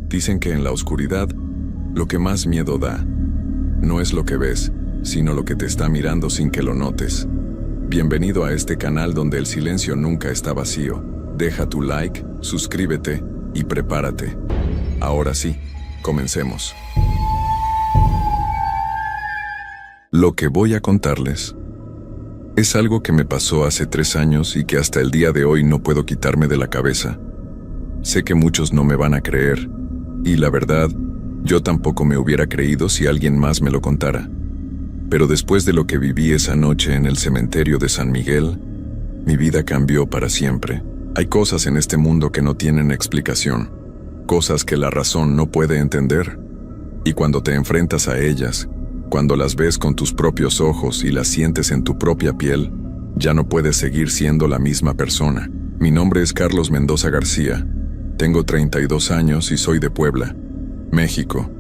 Dicen que en la oscuridad, lo que más miedo da, no es lo que ves, sino lo que te está mirando sin que lo notes. Bienvenido a este canal donde el silencio nunca está vacío. Deja tu like, suscríbete y prepárate. Ahora sí, comencemos. Lo que voy a contarles es algo que me pasó hace 3 años y que hasta el día de hoy no puedo quitarme de la cabeza. Sé que muchos no me van a creer, y la verdad, yo tampoco me hubiera creído si alguien más me lo contara. Pero después de lo que viví esa noche en el cementerio de San Miguel, mi vida cambió para siempre. Hay cosas en este mundo que no tienen explicación, cosas que la razón no puede entender. Y cuando te enfrentas a ellas, cuando las ves con tus propios ojos y las sientes en tu propia piel, ya no puedes seguir siendo la misma persona. Mi nombre es Carlos Mendoza García. Tengo 32 años y soy de Puebla, México.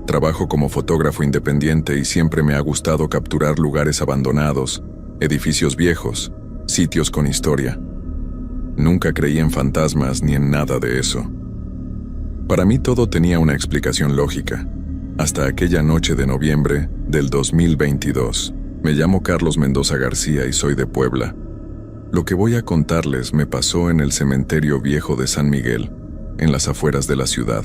Trabajo como fotógrafo independiente y siempre me ha gustado capturar lugares abandonados, edificios viejos, sitios con historia. Nunca creí en fantasmas ni en nada de eso. Para mí todo tenía una explicación lógica, hasta aquella noche de noviembre del 2022. Me llamo Carlos Mendoza García y soy de Puebla. Lo que voy a contarles me pasó en el cementerio viejo de San Miguel, en las afueras de la ciudad.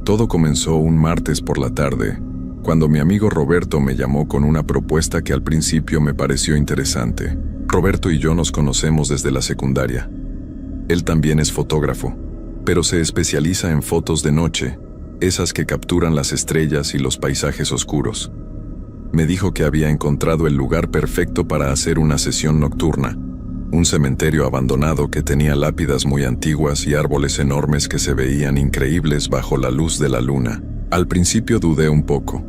Todo comenzó un martes por la tarde, cuando mi amigo Roberto me llamó con una propuesta que al principio me pareció interesante. Roberto y yo nos conocemos desde la secundaria. Él también es fotógrafo, pero se especializa en fotos de noche, esas que capturan las estrellas y los paisajes oscuros. Me dijo que había encontrado el lugar perfecto para hacer una sesión nocturna, un cementerio abandonado que tenía lápidas muy antiguas y árboles enormes que se veían increíbles bajo la luz de la luna. Al principio dudé un poco,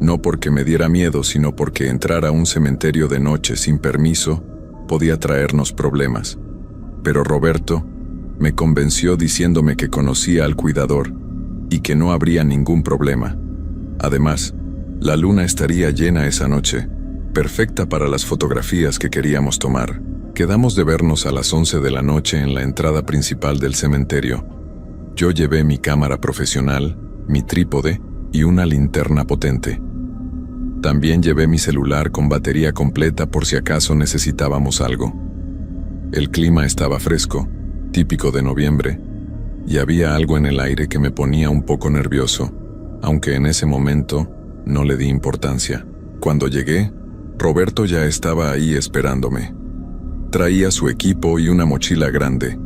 no porque me diera miedo, sino porque entrar a un cementerio de noche sin permiso podía traernos problemas. Pero Roberto me convenció diciéndome que conocía al cuidador y que no habría ningún problema. Además, la luna estaría llena esa noche, perfecta para las fotografías que queríamos tomar. Quedamos de vernos a las 11 de la noche en la entrada principal del cementerio. Yo llevé mi cámara profesional, mi trípode y una linterna potente. También llevé mi celular con batería completa por si acaso necesitábamos algo. El clima estaba fresco, típico de noviembre, y había algo en el aire que me ponía un poco nervioso, aunque en ese momento no le di importancia. Cuando llegué, Roberto ya estaba ahí esperándome. Traía su equipo y una mochila grande.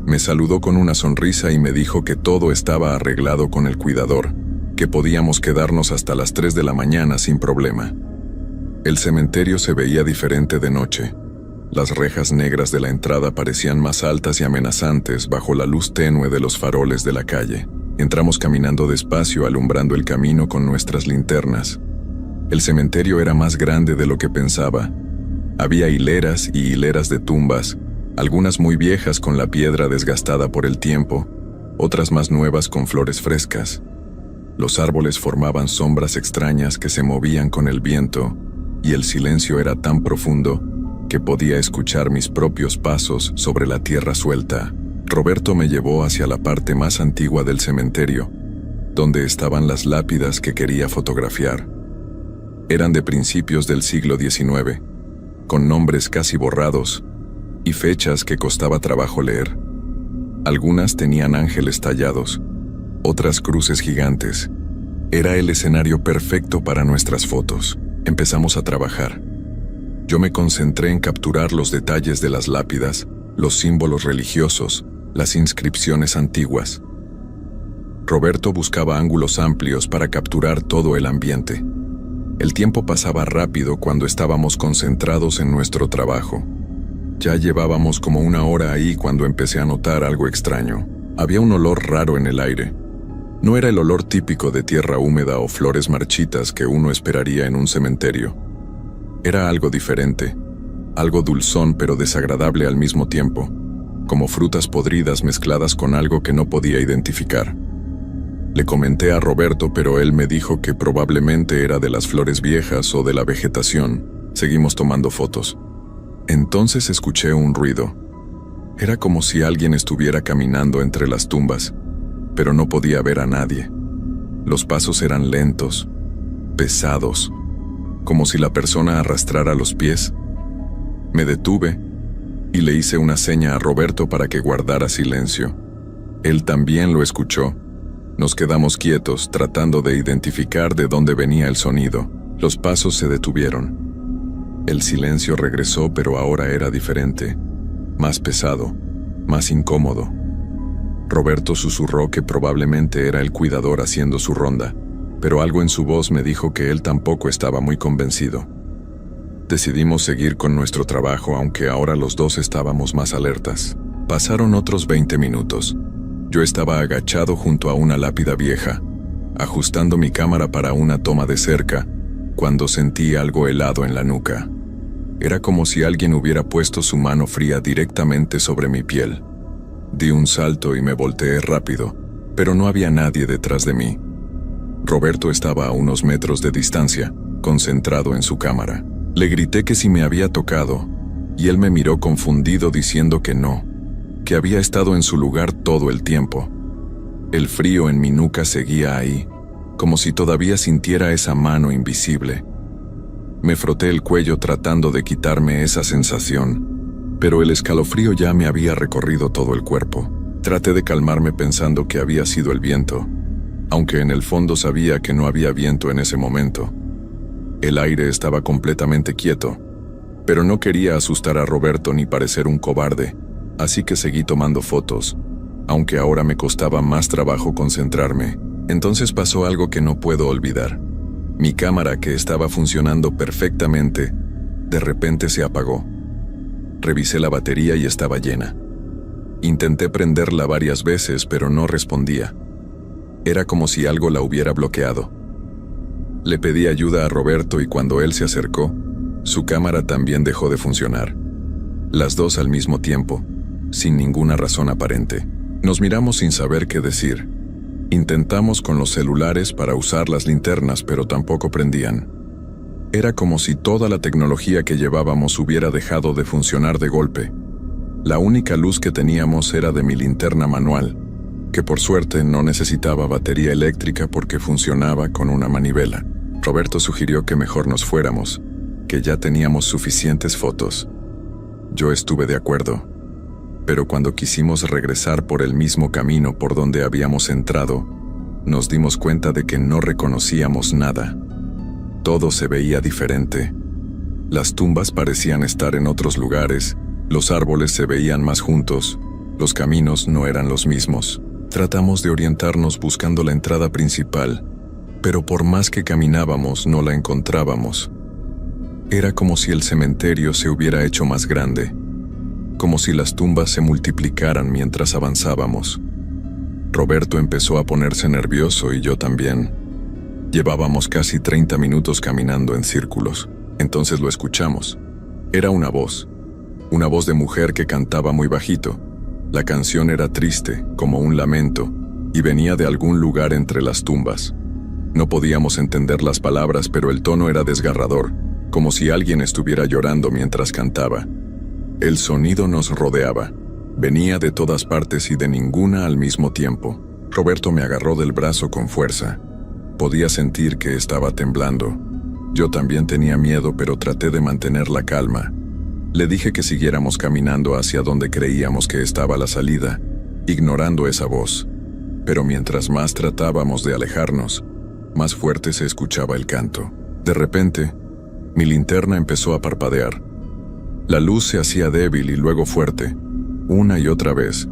Me saludó con una sonrisa y me dijo que todo estaba arreglado con el cuidador, que podíamos quedarnos hasta las 3 de la mañana sin problema. El cementerio se veía diferente de noche. Las rejas negras de la entrada parecían más altas y amenazantes bajo la luz tenue de los faroles de la calle. Entramos caminando despacio, alumbrando el camino con nuestras linternas. El cementerio era más grande de lo que pensaba. Había hileras y hileras de tumbas, algunas muy viejas con la piedra desgastada por el tiempo, otras más nuevas con flores frescas. Los árboles formaban sombras extrañas que se movían con el viento, y el silencio era tan profundo que podía escuchar mis propios pasos sobre la tierra suelta. Roberto me llevó hacia la parte más antigua del cementerio, donde estaban las lápidas que quería fotografiar. Eran de principios del siglo XIX, con nombres casi borrados y fechas que costaba trabajo leer. Algunas tenían ángeles tallados, otras cruces gigantes. Era el escenario perfecto para nuestras fotos. Empezamos a trabajar. Yo me concentré en capturar los detalles de las lápidas, los símbolos religiosos, las inscripciones antiguas. Roberto buscaba ángulos amplios para capturar todo el ambiente. El tiempo pasaba rápido cuando estábamos concentrados en nuestro trabajo. Ya llevábamos como 1 hora ahí cuando empecé a notar algo extraño. Había un olor raro en el aire. No era el olor típico de tierra húmeda o flores marchitas que uno esperaría en un cementerio. Era algo diferente, algo dulzón pero desagradable al mismo tiempo, como frutas podridas mezcladas con algo que no podía identificar. Le comenté a Roberto, pero él me dijo que probablemente era de las flores viejas o de la vegetación. Seguimos tomando fotos. Entonces escuché un ruido. Era como si alguien estuviera caminando entre las tumbas. pero no podía ver a nadie. Los pasos eran lentos, pesados, como si la persona arrastrara los pies. Me detuve y le hice una seña a Roberto para que guardara silencio. Él también lo escuchó. Nos quedamos quietos, tratando de identificar de dónde venía el sonido. Los pasos se detuvieron. El silencio regresó, pero ahora era diferente, más pesado, más incómodo. Roberto susurró que probablemente era el cuidador haciendo su ronda, pero algo en su voz me dijo que él tampoco estaba muy convencido. Decidimos seguir con nuestro trabajo, aunque ahora los dos estábamos más alertas. Pasaron otros 20 minutos. Yo estaba agachado junto a una lápida vieja, ajustando mi cámara para una toma de cerca, cuando sentí algo helado en la nuca. Era como si alguien hubiera puesto su mano fría directamente sobre mi piel. Di un salto y me volteé rápido, pero no había nadie detrás de mí. Roberto estaba a unos metros de distancia, concentrado en su cámara. Le grité que si me había tocado, y él me miró confundido diciendo que no, que había estado en su lugar todo el tiempo. El frío en mi nuca seguía ahí, como si todavía sintiera esa mano invisible. Me froté el cuello tratando de quitarme esa sensación, pero el escalofrío ya me había recorrido todo el cuerpo. Traté de calmarme pensando que había sido el viento, aunque en el fondo sabía que no había viento en ese momento. El aire estaba completamente quieto, pero no quería asustar a Roberto ni parecer un cobarde, así que seguí tomando fotos, aunque ahora me costaba más trabajo concentrarme. Entonces pasó algo que no puedo olvidar. Mi cámara, que estaba funcionando perfectamente, de repente se apagó. Revisé la batería y estaba llena. Intenté prenderla varias veces, pero no respondía. Era como si algo la hubiera bloqueado. Le pedí ayuda a Roberto y cuando él se acercó, su cámara también dejó de funcionar. Las dos al mismo tiempo, sin ninguna razón aparente. Nos miramos sin saber qué decir. Intentamos con los celulares para usar las linternas, pero tampoco prendían. Era como si toda la tecnología que llevábamos hubiera dejado de funcionar de golpe. La única luz que teníamos era de mi linterna manual, que por suerte no necesitaba batería eléctrica porque funcionaba con una manivela. Roberto sugirió que mejor nos fuéramos, que ya teníamos suficientes fotos. Yo estuve de acuerdo, pero cuando quisimos regresar por el mismo camino por donde habíamos entrado, nos dimos cuenta de que no reconocíamos nada. Todo se veía diferente. Las tumbas parecían estar en otros lugares, los árboles se veían más juntos, los caminos no eran los mismos. Tratamos de orientarnos buscando la entrada principal, pero por más que caminábamos no la encontrábamos. Era como si el cementerio se hubiera hecho más grande, como si las tumbas se multiplicaran mientras avanzábamos. Roberto empezó a ponerse nervioso y yo también. Llevábamos casi 30 minutos caminando en círculos. Entonces lo escuchamos. Era una voz de mujer que cantaba muy bajito. La canción era triste, como un lamento, y venía de algún lugar entre las tumbas. No podíamos entender las palabras, pero el tono era desgarrador, como si alguien estuviera llorando mientras cantaba. El sonido nos rodeaba. Venía de todas partes y de ninguna al mismo tiempo. Roberto me agarró del brazo con fuerza. Podía sentir que estaba temblando. Yo también tenía miedo, pero traté de mantener la calma. Le dije que siguiéramos caminando hacia donde creíamos que estaba la salida, ignorando esa voz. Pero mientras más tratábamos de alejarnos, más fuerte se escuchaba el canto. De repente, mi linterna empezó a parpadear. La luz se hacía débil y luego fuerte, una y otra vez,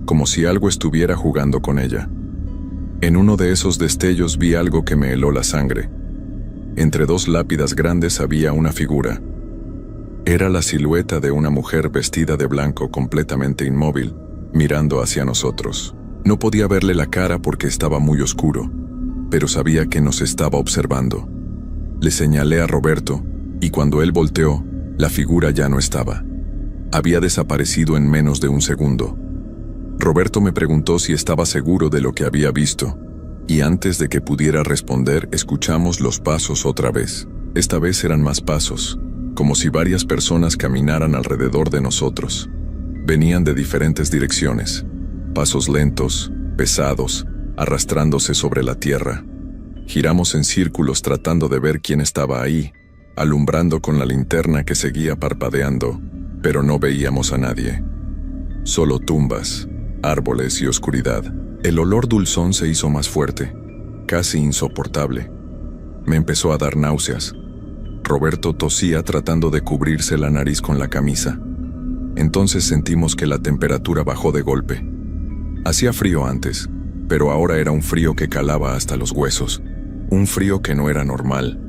como si algo estuviera jugando con ella. En uno de esos destellos vi algo que me heló la sangre. Entre dos lápidas grandes había una figura. Era la silueta de una mujer vestida de blanco completamente inmóvil, mirando hacia nosotros. No podía verle la cara porque estaba muy oscuro, pero sabía que nos estaba observando. Le señalé a Roberto, y cuando él volteó, la figura ya no estaba. Había desaparecido en menos de un segundo. Roberto me preguntó si estaba seguro de lo que había visto, y antes de que pudiera responder, escuchamos los pasos otra vez. Esta vez eran más pasos, como si varias personas caminaran alrededor de nosotros. Venían de diferentes direcciones, pasos lentos, pesados, arrastrándose sobre la tierra. Giramos en círculos tratando de ver quién estaba ahí, alumbrando con la linterna que seguía parpadeando, pero no veíamos a nadie. Solo tumbas, árboles y oscuridad. El olor dulzón se hizo más fuerte, casi insoportable. Me empezó a dar náuseas. Roberto tosía tratando de cubrirse la nariz con la camisa. Entonces sentimos que la temperatura bajó de golpe. Hacía frío antes, pero ahora era un frío que calaba hasta los huesos. Un frío que no era normal.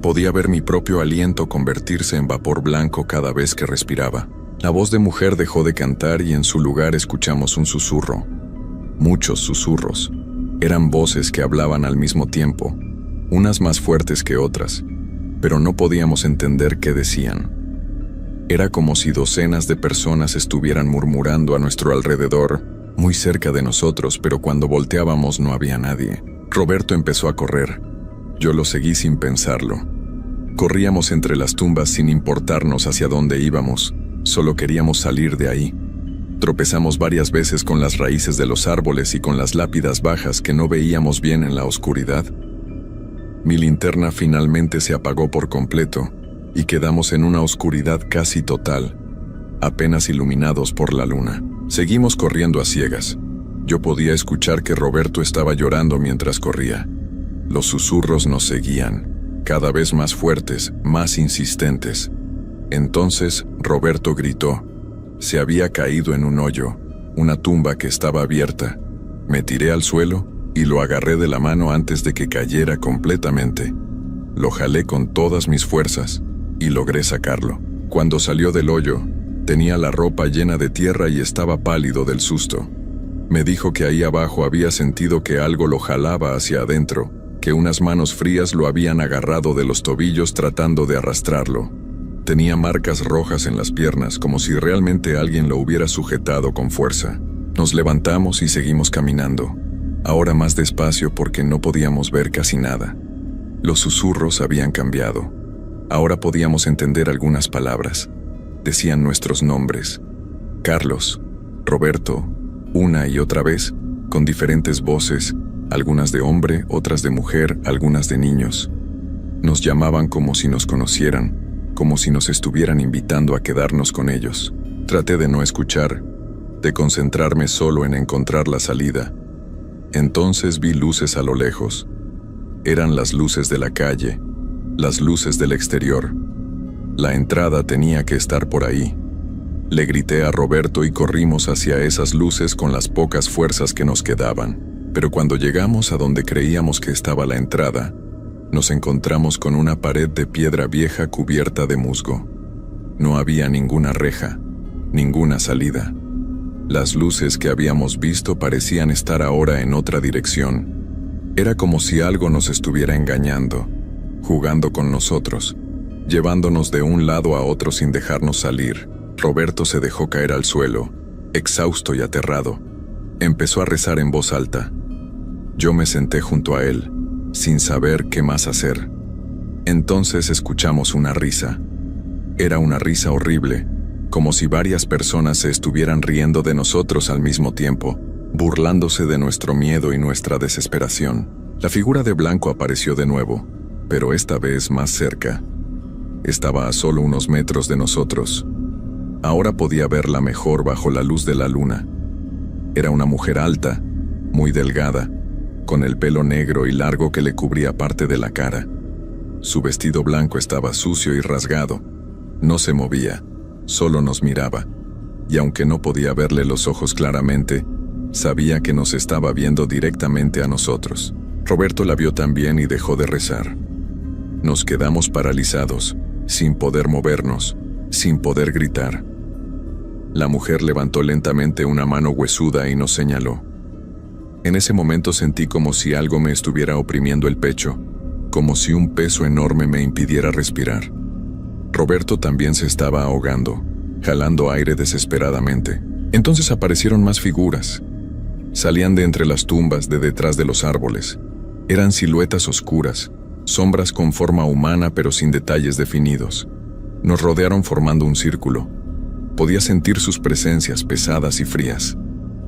Podía ver mi propio aliento convertirse en vapor blanco cada vez que respiraba. La voz de mujer dejó de cantar y en su lugar escuchamos un susurro. Muchos susurros. Eran voces que hablaban al mismo tiempo, unas más fuertes que otras, pero no podíamos entender qué decían. Era como si docenas de personas estuvieran murmurando a nuestro alrededor, muy cerca de nosotros, pero cuando volteábamos no había nadie. Roberto empezó a correr. Yo lo seguí sin pensarlo. Corríamos entre las tumbas sin importarnos hacia dónde íbamos, solo queríamos salir de ahí. Tropezamos varias veces con las raíces de los árboles y con las lápidas bajas que no veíamos bien en la oscuridad. Mi linterna finalmente se apagó por completo y quedamos en una oscuridad casi total, apenas iluminados por la luna. Seguimos corriendo a ciegas. Yo podía escuchar que Roberto estaba llorando mientras corría. Los susurros nos seguían, cada vez más fuertes, más insistentes. Entonces Roberto gritó. Se había caído en un hoyo, una tumba que estaba abierta. Me tiré al suelo y lo agarré de la mano antes de que cayera completamente. Lo jalé con todas mis fuerzas y logré sacarlo. Cuando salió del hoyo, tenía la ropa llena de tierra y estaba pálido del susto. Me dijo que ahí abajo había sentido que algo lo jalaba hacia adentro, que unas manos frías lo habían agarrado de los tobillos tratando de arrastrarlo. Tenía marcas rojas en las piernas, como si realmente alguien lo hubiera sujetado con fuerza. Nos levantamos y seguimos caminando, ahora más despacio porque no podíamos ver casi nada. Los susurros habían cambiado. Ahora podíamos entender algunas palabras. Decían nuestros nombres. Carlos, Roberto, una y otra vez, con diferentes voces, algunas de hombre, otras de mujer, algunas de niños. Nos llamaban como si nos conocieran, como si nos estuvieran invitando a quedarnos con ellos. Traté de no escuchar, de concentrarme solo en encontrar la salida. Entonces vi luces a lo lejos. Eran las luces de la calle, las luces del exterior. La entrada tenía que estar por ahí. Le grité a Roberto y corrimos hacia esas luces con las pocas fuerzas que nos quedaban. Pero cuando llegamos a donde creíamos que estaba la entrada, nos encontramos con una pared de piedra vieja cubierta de musgo. No había ninguna reja, ninguna salida. Las luces que habíamos visto parecían estar ahora en otra dirección. Era como si algo nos estuviera engañando, jugando con nosotros, llevándonos de un lado a otro sin dejarnos salir. Roberto se dejó caer al suelo, exhausto y aterrado. Empezó a rezar en voz alta. Yo me senté junto a él, sin saber qué más hacer. Entonces escuchamos una risa. Era una risa horrible, como si varias personas se estuvieran riendo de nosotros al mismo tiempo, burlándose de nuestro miedo y nuestra desesperación. La figura de blanco apareció de nuevo, pero esta vez más cerca. Estaba a solo unos metros de nosotros. Ahora podía verla mejor bajo la luz de la luna. Era una mujer alta, muy delgada, con el pelo negro y largo que le cubría parte de la cara. Su vestido blanco estaba sucio y rasgado. No se movía, solo nos miraba, y aunque no podía verle los ojos claramente, sabía que nos estaba viendo directamente a nosotros. Roberto la vio también y dejó de rezar. Nos quedamos paralizados, sin poder movernos, sin poder gritar. La mujer levantó lentamente una mano huesuda y nos señaló. En ese momento sentí como si algo me estuviera oprimiendo el pecho, como si un peso enorme me impidiera respirar. Roberto también se estaba ahogando, jalando aire desesperadamente. Entonces aparecieron más figuras. Salían de entre las tumbas, de detrás de los árboles. Eran siluetas oscuras, sombras con forma humana pero sin detalles definidos. Nos rodearon formando un círculo. Podía sentir sus presencias pesadas y frías.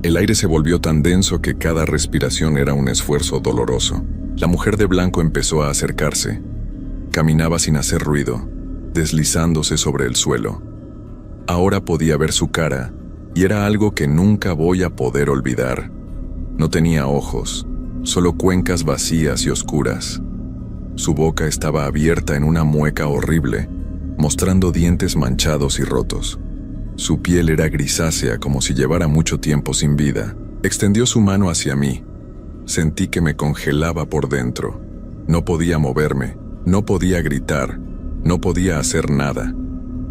El aire se volvió tan denso que cada respiración era un esfuerzo doloroso. La mujer de blanco empezó a acercarse. Caminaba sin hacer ruido, deslizándose sobre el suelo. Ahora podía ver su cara, y era algo que nunca voy a poder olvidar. No tenía ojos, solo cuencas vacías y oscuras. Su boca estaba abierta en una mueca horrible, mostrando dientes manchados y rotos. Su piel era grisácea como si llevara mucho tiempo sin vida. Extendió su mano hacia mí. Sentí que me congelaba por dentro. No podía moverme, no podía gritar, no podía hacer nada.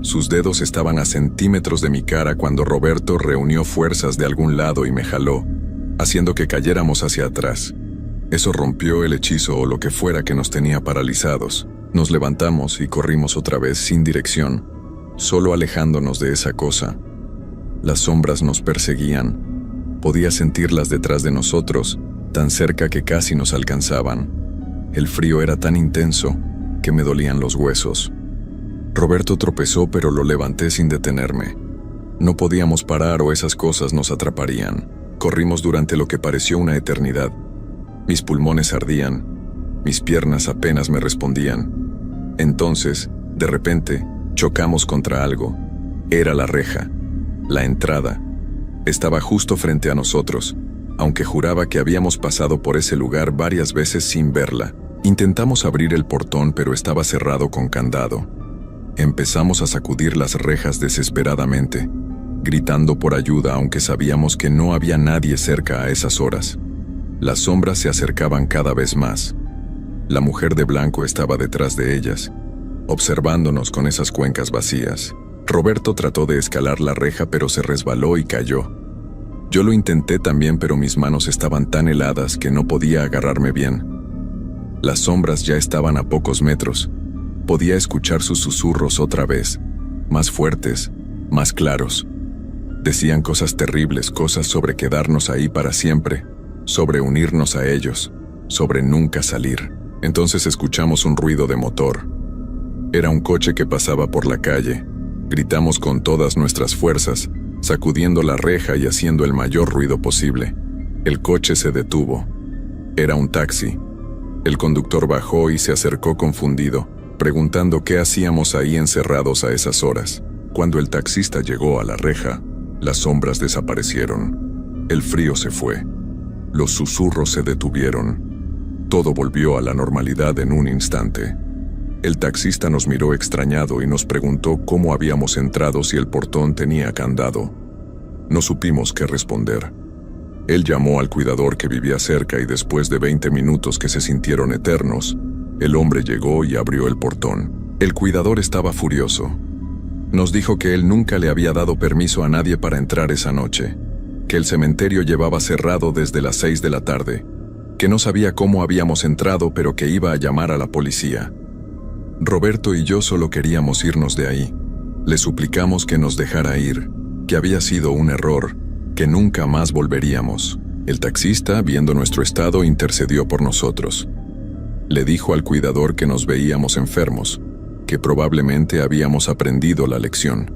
Sus dedos estaban a centímetros de mi cara cuando Roberto reunió fuerzas de algún lado y me jaló, haciendo que cayéramos hacia atrás. Eso rompió el hechizo o lo que fuera que nos tenía paralizados. Nos levantamos y corrimos otra vez sin dirección, solo alejándonos de esa cosa. Las sombras nos perseguían. Podía sentirlas detrás de nosotros, tan cerca que casi nos alcanzaban. El frío era tan intenso que me dolían los huesos. Roberto tropezó, pero lo levanté sin detenerme. No podíamos parar o esas cosas nos atraparían. Corrimos durante lo que pareció una eternidad. Mis pulmones ardían, mis piernas apenas me respondían. Entonces, de repente, chocamos contra algo. Era la reja, la entrada. Estaba justo frente a nosotros, aunque juraba que habíamos pasado por ese lugar varias veces sin verla. Intentamos abrir el portón, pero estaba cerrado con candado. Empezamos a sacudir las rejas desesperadamente, gritando por ayuda aunque sabíamos que no había nadie cerca a esas horas. Las sombras se acercaban cada vez más. La mujer de blanco estaba detrás de ellas, observándonos con esas cuencas vacías. Roberto trató de escalar la reja, pero se resbaló y cayó. Yo lo intenté también, pero mis manos estaban tan heladas que no podía agarrarme bien. Las sombras ya estaban a pocos metros. Podía escuchar sus susurros otra vez, más fuertes, más claros. Decían cosas terribles, cosas sobre quedarnos ahí para siempre, sobre unirnos a ellos, sobre nunca salir. Entonces escuchamos un ruido de motor. Era un coche que pasaba por la calle. Gritamos con todas nuestras fuerzas, sacudiendo la reja y haciendo el mayor ruido posible. El coche se detuvo. Era un taxi. El conductor bajó y se acercó confundido, preguntando qué hacíamos ahí encerrados a esas horas. Cuando el taxista llegó a la reja, las sombras desaparecieron. El frío se fue. Los susurros se detuvieron. Todo volvió a la normalidad en un instante. El taxista nos miró extrañado y nos preguntó cómo habíamos entrado si el portón tenía candado. No supimos qué responder. Él llamó al cuidador que vivía cerca y después de 20 minutos que se sintieron eternos, el hombre llegó y abrió el portón. El cuidador estaba furioso. Nos dijo que él nunca le había dado permiso a nadie para entrar esa noche, que el cementerio llevaba cerrado desde las 6 de la tarde, que no sabía cómo habíamos entrado pero que iba a llamar a la policía. Roberto y yo solo queríamos irnos de ahí. Le suplicamos que nos dejara ir, que había sido un error, que nunca más volveríamos. El taxista, viendo nuestro estado, intercedió por nosotros. Le dijo al cuidador que nos veíamos enfermos, que probablemente habíamos aprendido la lección.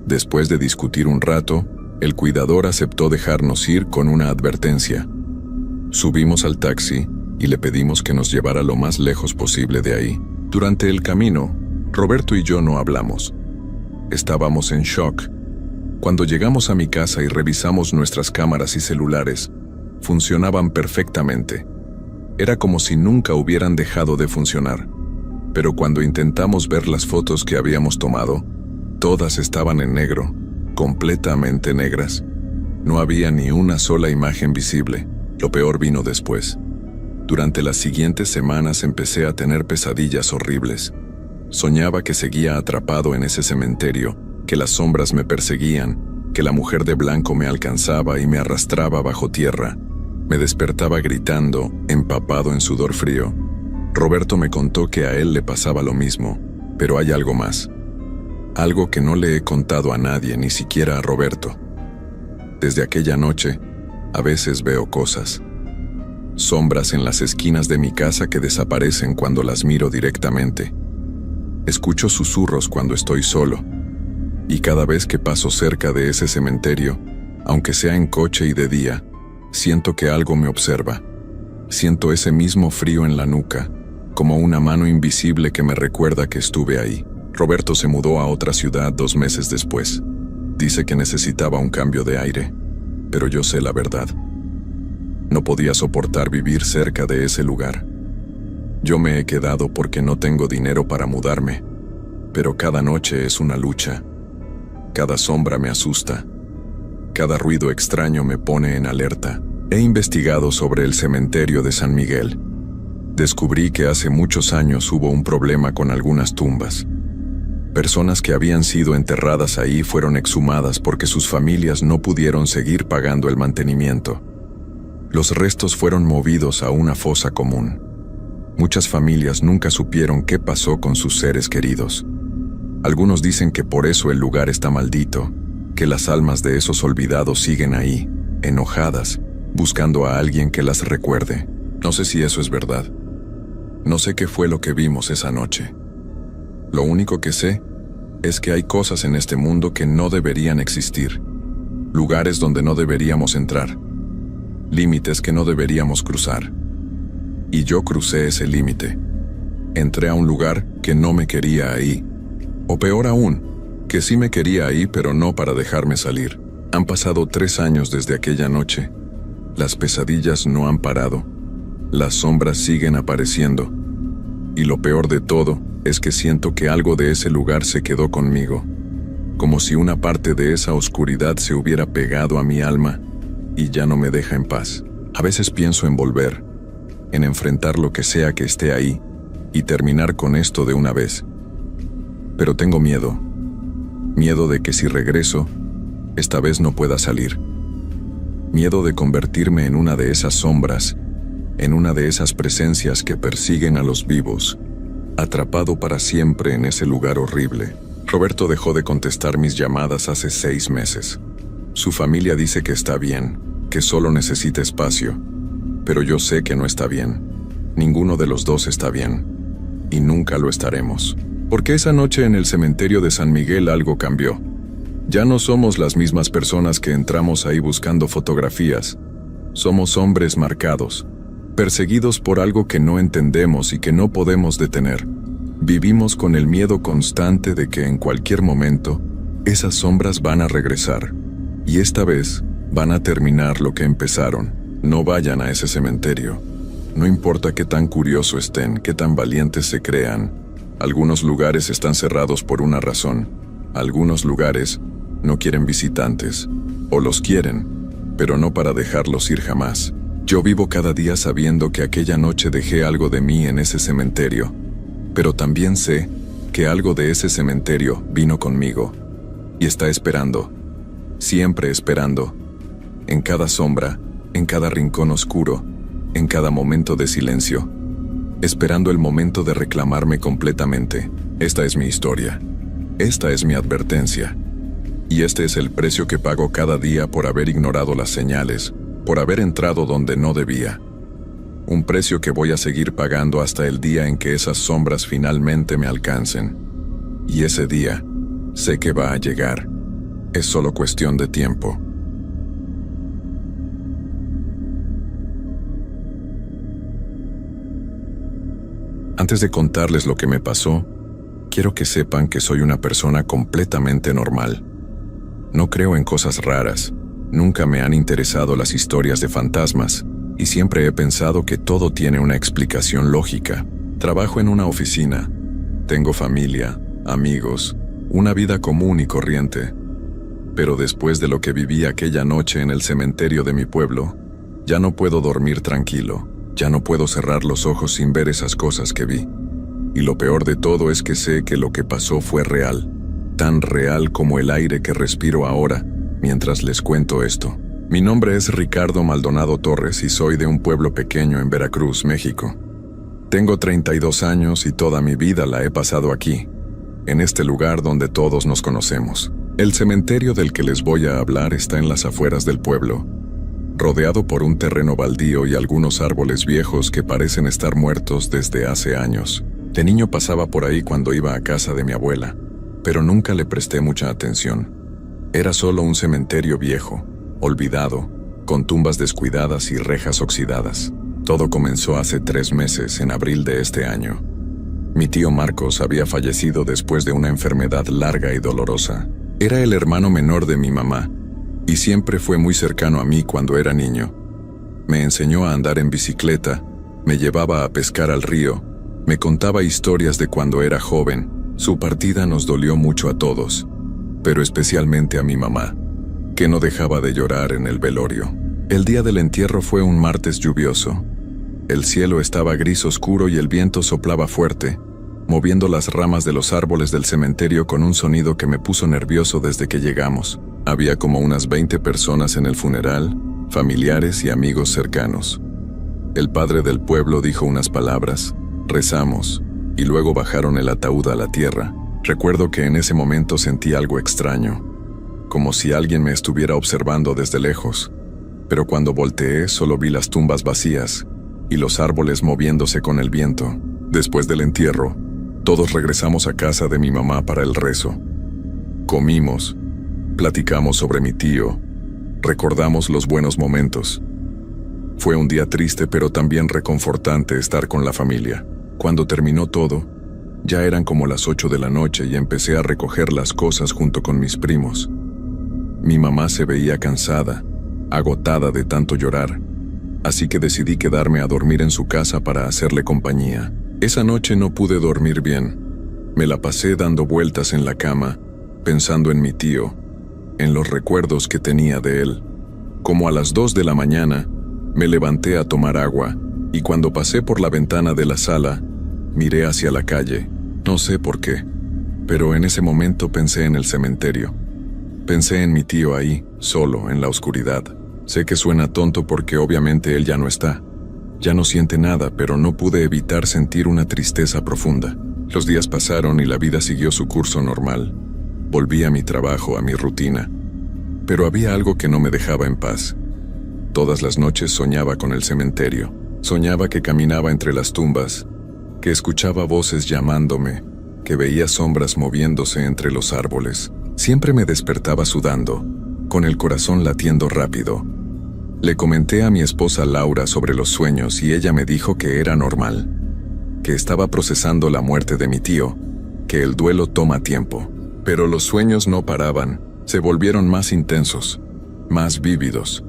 Después de discutir un rato, el cuidador aceptó dejarnos ir con una advertencia. Subimos al taxi y le pedimos que nos llevara lo más lejos posible de ahí. Durante el camino, Roberto y yo no hablamos. Estábamos en shock. Cuando llegamos a mi casa y revisamos nuestras cámaras y celulares, funcionaban perfectamente. Era como si nunca hubieran dejado de funcionar. Pero cuando intentamos ver las fotos que habíamos tomado, todas estaban en negro, completamente negras. No había ni una sola imagen visible. Lo peor vino después. Durante las siguientes semanas empecé a tener pesadillas horribles. Soñaba que seguía atrapado en ese cementerio, que las sombras me perseguían, que la mujer de blanco me alcanzaba y me arrastraba bajo tierra. Me despertaba gritando, empapado en sudor frío. Roberto me contó que a él le pasaba lo mismo, pero hay algo más. Algo que no le he contado a nadie, ni siquiera a Roberto. Desde aquella noche, a veces veo cosas. Sombras en las esquinas de mi casa que desaparecen cuando las miro directamente. Escucho susurros cuando estoy solo. Y cada vez que paso cerca de ese cementerio, Aunque sea en coche y de día, siento que algo me observa. Siento ese mismo frío en la nuca, como una mano invisible que me recuerda que estuve ahí. Roberto se mudó a otra ciudad 2 meses después. Dice que necesitaba un cambio de aire, pero yo sé la verdad. No podía soportar vivir cerca de ese lugar. Yo me he quedado porque no tengo dinero para mudarme, pero cada noche es una lucha. Cada sombra me asusta. Cada ruido extraño me pone en alerta. He investigado sobre el cementerio de San Miguel. Descubrí que hace muchos años hubo un problema con algunas tumbas. Personas que habían sido enterradas ahí fueron exhumadas porque sus familias no pudieron seguir pagando el mantenimiento. Los restos fueron movidos a una fosa común. Muchas familias nunca supieron qué pasó con sus seres queridos. Algunos dicen que por eso el lugar está maldito, que las almas de esos olvidados siguen ahí, enojadas, buscando a alguien que las recuerde. No sé si eso es verdad. No sé qué fue lo que vimos esa noche. Lo único que sé es que hay cosas en este mundo que no deberían existir, lugares donde no deberíamos entrar, límites que no deberíamos cruzar. Y yo crucé ese límite. Entré a un lugar que no me quería ahí. O peor aún, que sí me quería ahí pero no para dejarme salir. Han pasado 3 años desde aquella noche. Las pesadillas no han parado. Las sombras siguen apareciendo. Y lo peor de todo es que siento que algo de ese lugar se quedó conmigo. Como si una parte de esa oscuridad se hubiera pegado a mi alma y ya no me deja en paz. A veces pienso en volver, en enfrentar lo que sea que esté ahí y terminar con esto de una vez. Pero tengo miedo. Miedo de que si regreso, esta vez no pueda salir. Miedo de convertirme en una de esas sombras, en una de esas presencias que persiguen a los vivos, atrapado para siempre en ese lugar horrible. Roberto dejó de contestar mis llamadas hace 6 meses. Su familia dice que está bien, que solo necesita espacio, pero yo sé que no está bien. Ninguno de los dos está bien, y nunca lo estaremos. Porque esa noche en el cementerio de San Miguel algo cambió. Ya no somos las mismas personas que entramos ahí buscando fotografías. Somos hombres marcados, perseguidos por algo que no entendemos y que no podemos detener. Vivimos con el miedo constante de que en cualquier momento esas sombras van a regresar. Y esta vez van a terminar lo que empezaron. No vayan a ese cementerio. No importa qué tan curioso estén, qué tan valientes se crean. Algunos lugares están cerrados por una razón. Algunos lugares no quieren visitantes. O los quieren, pero no para dejarlos ir jamás. Yo vivo cada día sabiendo que aquella noche dejé algo de mí en ese cementerio. Pero también sé que algo de ese cementerio vino conmigo. Y está esperando. Siempre esperando. En cada sombra, en cada rincón oscuro, en cada momento de silencio. Esperando el momento de reclamarme completamente. Esta es mi historia. Esta es mi advertencia. Y este es el precio que pago cada día por haber ignorado las señales, por haber entrado donde no debía. Un precio que voy a seguir pagando hasta el día en que esas sombras finalmente me alcancen. Y ese día, sé que va a llegar. Es solo cuestión de tiempo. Antes de contarles lo que me pasó, quiero que sepan que soy una persona completamente normal. No creo en cosas raras, nunca me han interesado las historias de fantasmas, y siempre he pensado que todo tiene una explicación lógica. Trabajo en una oficina, tengo familia, amigos, una vida común y corriente. Pero después de lo que viví aquella noche en el cementerio de mi pueblo, ya no puedo dormir tranquilo. Ya no puedo cerrar los ojos sin ver esas cosas que vi. Y lo peor de todo es que sé que lo que pasó fue real, tan real como el aire que respiro ahora mientras les cuento esto. Mi nombre es Ricardo Maldonado Torres y soy de un pueblo pequeño en Veracruz, México. Tengo 32 años y toda mi vida la he pasado aquí, en este lugar donde todos nos conocemos. El cementerio del que les voy a hablar está en las afueras del pueblo, rodeado por un terreno baldío y algunos árboles viejos que parecen estar muertos desde hace años. De niño pasaba por ahí cuando iba a casa de mi abuela, pero nunca le presté mucha atención. Era solo un cementerio viejo, olvidado, con tumbas descuidadas y rejas oxidadas. Todo comenzó hace 3 meses, en abril de este año. Mi tío Marcos había fallecido después de una enfermedad larga y dolorosa. Era el hermano menor de mi mamá, y siempre fue muy cercano a mí cuando era niño. Me enseñó a andar en bicicleta, me llevaba a pescar al río, me contaba historias de cuando era joven. Su partida nos dolió mucho a todos, pero especialmente a mi mamá, que no dejaba de llorar en el velorio. El día del entierro fue un martes lluvioso. El cielo estaba gris oscuro y el viento soplaba fuerte, moviendo las ramas de los árboles del cementerio con un sonido que me puso nervioso desde que llegamos. Había como unas 20 personas en el funeral, familiares y amigos cercanos. El padre del pueblo dijo unas palabras, rezamos, y luego bajaron el ataúd a la tierra. Recuerdo que en ese momento sentí algo extraño, como si alguien me estuviera observando desde lejos, pero cuando volteé solo vi las tumbas vacías y los árboles moviéndose con el viento. Después del entierro, todos regresamos a casa de mi mamá para el rezo. Comimos, platicamos sobre mi tío, recordamos los buenos momentos. Fue un día triste pero también reconfortante estar con la familia. Cuando terminó todo, ya eran como las 8 de la noche y empecé a recoger las cosas junto con mis primos. Mi mamá se veía cansada, agotada de tanto llorar, así que decidí quedarme a dormir en su casa para hacerle compañía. Esa noche no pude dormir bien. Me la pasé dando vueltas en la cama, pensando en mi tío, en los recuerdos que tenía de él. Como a las 2 de la mañana, me levanté a tomar agua, y cuando pasé por la ventana de la sala, miré hacia la calle. No sé por qué, pero en ese momento pensé en el cementerio. Pensé en mi tío ahí, solo, en la oscuridad. Sé que suena tonto porque obviamente él ya no está. Ya no siente nada, pero no pude evitar sentir una tristeza profunda. Los días pasaron y la vida siguió su curso normal. Volví a mi trabajo, a mi rutina. Pero había algo que no me dejaba en paz. Todas las noches soñaba con el cementerio. Soñaba que caminaba entre las tumbas, que escuchaba voces llamándome, que veía sombras moviéndose entre los árboles. Siempre me despertaba sudando, con el corazón latiendo rápido. Le comenté a mi esposa Laura sobre los sueños y ella me dijo que era normal, que estaba procesando la muerte de mi tío, que el duelo toma tiempo. Pero los sueños no paraban, se volvieron más intensos, más vívidos.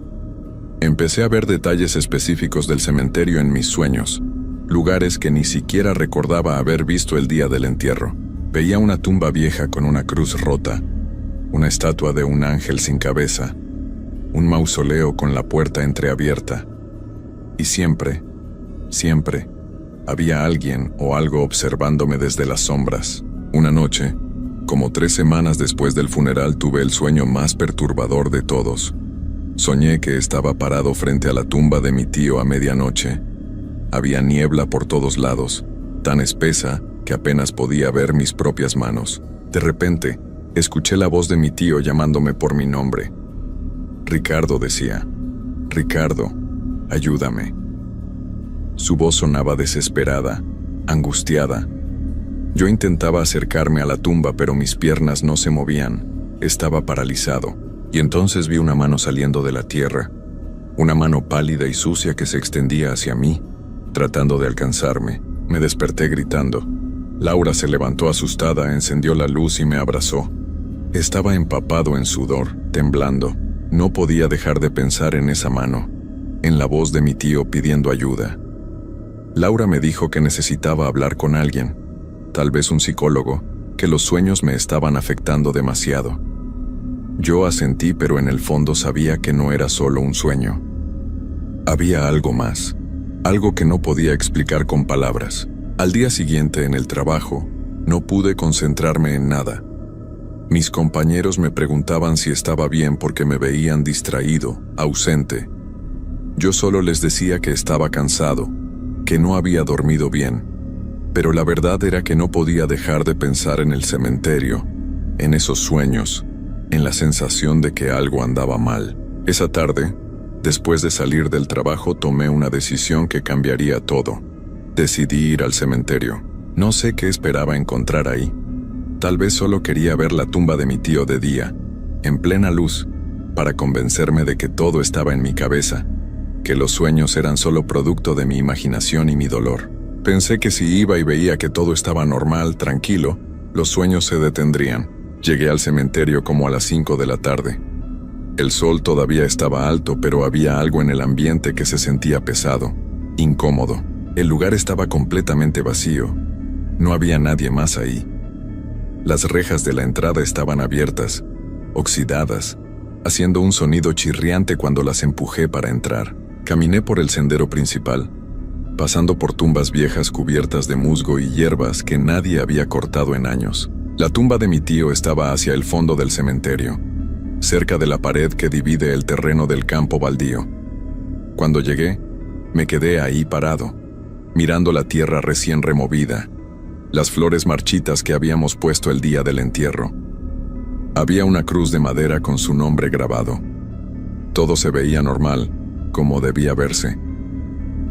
Empecé a ver detalles específicos del cementerio en mis sueños, lugares que ni siquiera recordaba haber visto el día del entierro. Veía una tumba vieja con una cruz rota, una estatua de un ángel sin cabeza, un mausoleo con la puerta entreabierta. Y siempre, había alguien o algo observándome desde las sombras. Una noche, como 3 semanas después del funeral, tuve el sueño más perturbador de todos. Soñé que estaba parado frente a la tumba de mi tío a medianoche. Había niebla por todos lados, tan espesa que apenas podía ver mis propias manos. De repente, escuché la voz de mi tío llamándome por mi nombre. Ricardo, decía. Ricardo, ayúdame. Su voz sonaba desesperada, angustiada. Yo intentaba acercarme a la tumba, pero mis piernas no se movían. Estaba paralizado. Y entonces vi una mano saliendo de la tierra. Una mano pálida y sucia que se extendía hacia mí, tratando de alcanzarme. Me desperté gritando. Laura se levantó asustada, encendió la luz y me abrazó. Estaba empapado en sudor, temblando. No podía dejar de pensar en esa mano, en la voz de mi tío pidiendo ayuda. Laura me dijo que necesitaba hablar con alguien, tal vez un psicólogo, que los sueños me estaban afectando demasiado. Yo asentí, pero en el fondo sabía que no era solo un sueño. Había algo más, algo que no podía explicar con palabras. Al día siguiente, en el trabajo, no pude concentrarme en nada. Mis compañeros me preguntaban si estaba bien porque me veían distraído, ausente. Yo solo les decía que estaba cansado, que no había dormido bien. Pero la verdad era que no podía dejar de pensar en el cementerio, en esos sueños, en la sensación de que algo andaba mal. Esa tarde, después de salir del trabajo, tomé una decisión que cambiaría todo. Decidí ir al cementerio. No sé qué esperaba encontrar ahí. Tal vez solo quería ver la tumba de mi tío de día, en plena luz, para convencerme de que todo estaba en mi cabeza, que los sueños eran solo producto de mi imaginación y mi dolor. Pensé que si iba y veía que todo estaba normal, tranquilo, los sueños se detendrían. Llegué al cementerio como a las 5 de la tarde. El sol todavía estaba alto, pero había algo en el ambiente que se sentía pesado, incómodo. El lugar estaba completamente vacío. No había nadie más ahí. Las rejas de la entrada estaban abiertas, oxidadas, haciendo un sonido chirriante cuando las empujé para entrar. Caminé por el sendero principal, pasando por tumbas viejas cubiertas de musgo y hierbas que nadie había cortado en años. La tumba de mi tío estaba hacia el fondo del cementerio, cerca de la pared que divide el terreno del campo baldío. Cuando llegué, me quedé ahí parado, mirando la tierra recién removida, las flores marchitas que habíamos puesto el día del entierro. Había una cruz de madera con su nombre grabado. Todo se veía normal, como debía verse.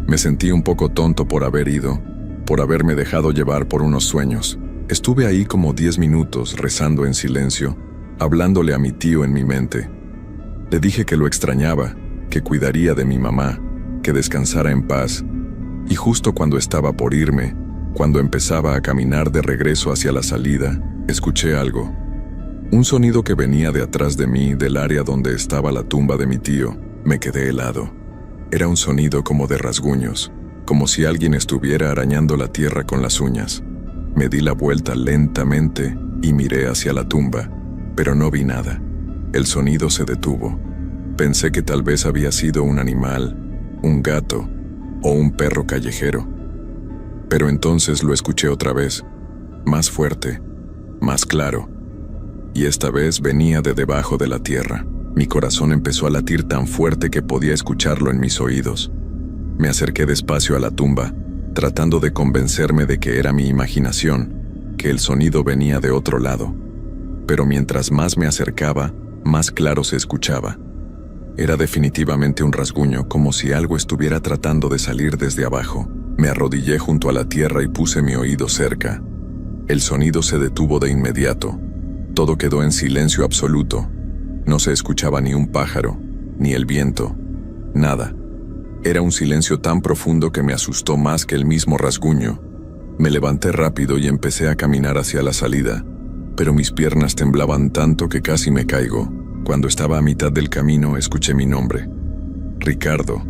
Me sentí un poco tonto por haber ido, por haberme dejado llevar por unos sueños. Estuve ahí como 10 minutos rezando en silencio, hablándole a mi tío en mi mente. Le dije que lo extrañaba, que cuidaría de mi mamá, que descansara en paz. Y justo cuando estaba por irme, cuando empezaba a caminar de regreso hacia la salida, escuché algo. Un sonido que venía de atrás de mí, del área donde estaba la tumba de mi tío. Me quedé helado. Era un sonido como de rasguños, como si alguien estuviera arañando la tierra con las uñas. Me di la vuelta lentamente y miré hacia la tumba, pero no vi nada. El sonido se detuvo. Pensé que tal vez había sido un animal, un gato o un perro callejero. Pero entonces lo escuché otra vez, más fuerte, más claro. Y esta vez venía de debajo de la tierra. Mi corazón empezó a latir tan fuerte que podía escucharlo en mis oídos. Me acerqué despacio a la tumba, tratando de convencerme de que era mi imaginación, que el sonido venía de otro lado. Pero mientras más me acercaba, más claro se escuchaba. Era definitivamente un rasguño, como si algo estuviera tratando de salir desde abajo. Me arrodillé junto a la tierra y puse mi oído cerca. El sonido se detuvo de inmediato. Todo quedó en silencio absoluto. No se escuchaba ni un pájaro, ni el viento, nada. Era un silencio tan profundo que me asustó más que el mismo rasguño. Me levanté rápido y empecé a caminar hacia la salida, pero mis piernas temblaban tanto que casi me caigo. Cuando estaba a mitad del camino, escuché mi nombre. Ricardo.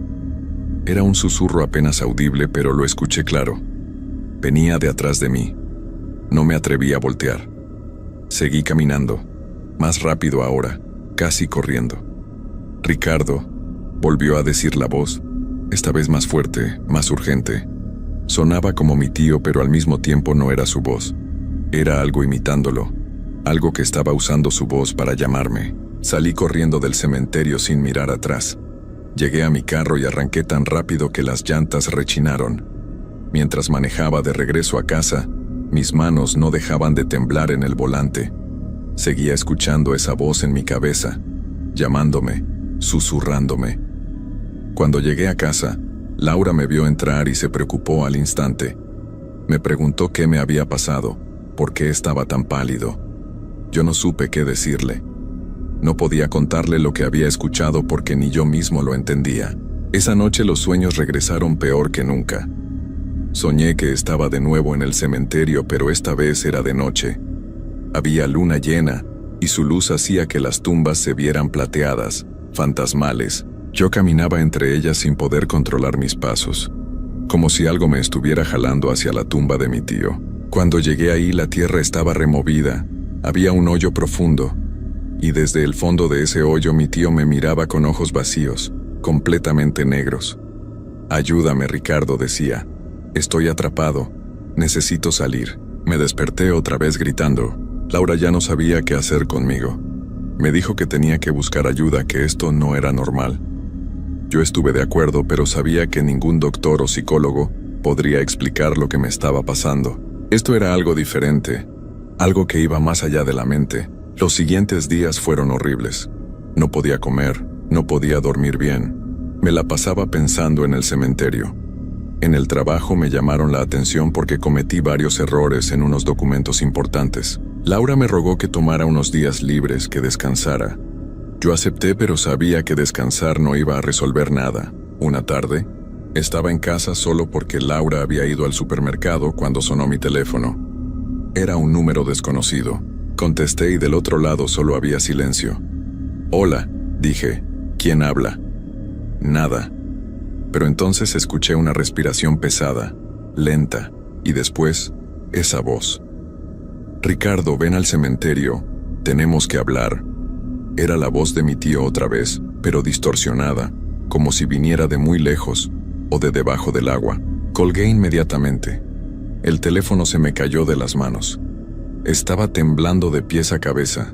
Era un susurro apenas audible, pero lo escuché claro. Venía de atrás de mí. No me atreví a voltear. Seguí caminando, más rápido ahora, casi corriendo. Ricardo, volvió a decir la voz, esta vez más fuerte, más urgente. Sonaba como mi tío, pero al mismo tiempo no era su voz. Era algo imitándolo, algo que estaba usando su voz para llamarme. Salí corriendo del cementerio sin mirar atrás. Llegué a mi carro y arranqué tan rápido que las llantas rechinaron. Mientras manejaba de regreso a casa, mis manos no dejaban de temblar en el volante. Seguía escuchando esa voz en mi cabeza, llamándome, susurrándome. Cuando llegué a casa, Laura me vio entrar y se preocupó al instante. Me preguntó qué me había pasado, por qué estaba tan pálido. Yo no supe qué decirle. No podía contarle lo que había escuchado porque ni yo mismo lo entendía. Esa noche los sueños regresaron peor que nunca. Soñé que estaba de nuevo en el cementerio, pero esta vez era de noche. Había luna llena, y su luz hacía que las tumbas se vieran plateadas, fantasmales. Yo caminaba entre ellas sin poder controlar mis pasos, como si algo me estuviera jalando hacia la tumba de mi tío. Cuando llegué ahí, la tierra estaba removida, había un hoyo profundo, y desde el fondo de ese hoyo mi tío me miraba con ojos vacíos, completamente negros. «Ayúdame, Ricardo», decía. «Estoy atrapado, necesito salir». Me desperté otra vez gritando. Laura ya no sabía qué hacer conmigo. Me dijo que tenía que buscar ayuda, que esto no era normal. Yo estuve de acuerdo, pero sabía que ningún doctor o psicólogo podría explicar lo que me estaba pasando. Esto era algo diferente, algo que iba más allá de la mente. Los siguientes días fueron horribles. No podía comer, no podía dormir bien. Me la pasaba pensando en el cementerio. En el trabajo me llamaron la atención porque cometí varios errores en unos documentos importantes. Laura me rogó que tomara unos días libres, que descansara. Yo acepté, pero sabía que descansar no iba a resolver nada. Una tarde, estaba en casa solo porque Laura había ido al supermercado cuando sonó mi teléfono. Era un número desconocido. Contesté y del otro lado solo había silencio. «Hola», dije. «¿Quién habla?» Nada. Pero entonces escuché una respiración pesada, lenta, y después, esa voz. «Ricardo, ven al cementerio. Tenemos que hablar». Era la voz de mi tío otra vez, pero distorsionada, como si viniera de muy lejos o de debajo del agua. Colgué inmediatamente. El teléfono se me cayó de las manos. Estaba temblando de pies a cabeza.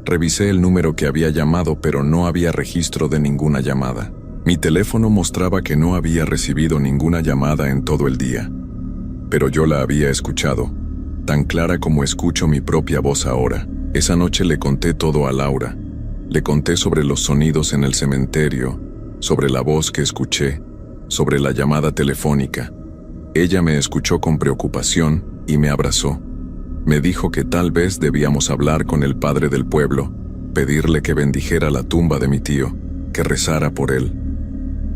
Revisé el número que había llamado, pero no había registro de ninguna llamada. Mi teléfono mostraba que no había recibido ninguna llamada en todo el día. Pero yo la había escuchado, tan clara como escucho mi propia voz ahora. Esa noche le conté todo a Laura. Le conté sobre los sonidos en el cementerio, sobre la voz que escuché, sobre la llamada telefónica. Ella me escuchó con preocupación y me abrazó. Me dijo que tal vez debíamos hablar con el padre del pueblo, pedirle que bendijera la tumba de mi tío, que rezara por él.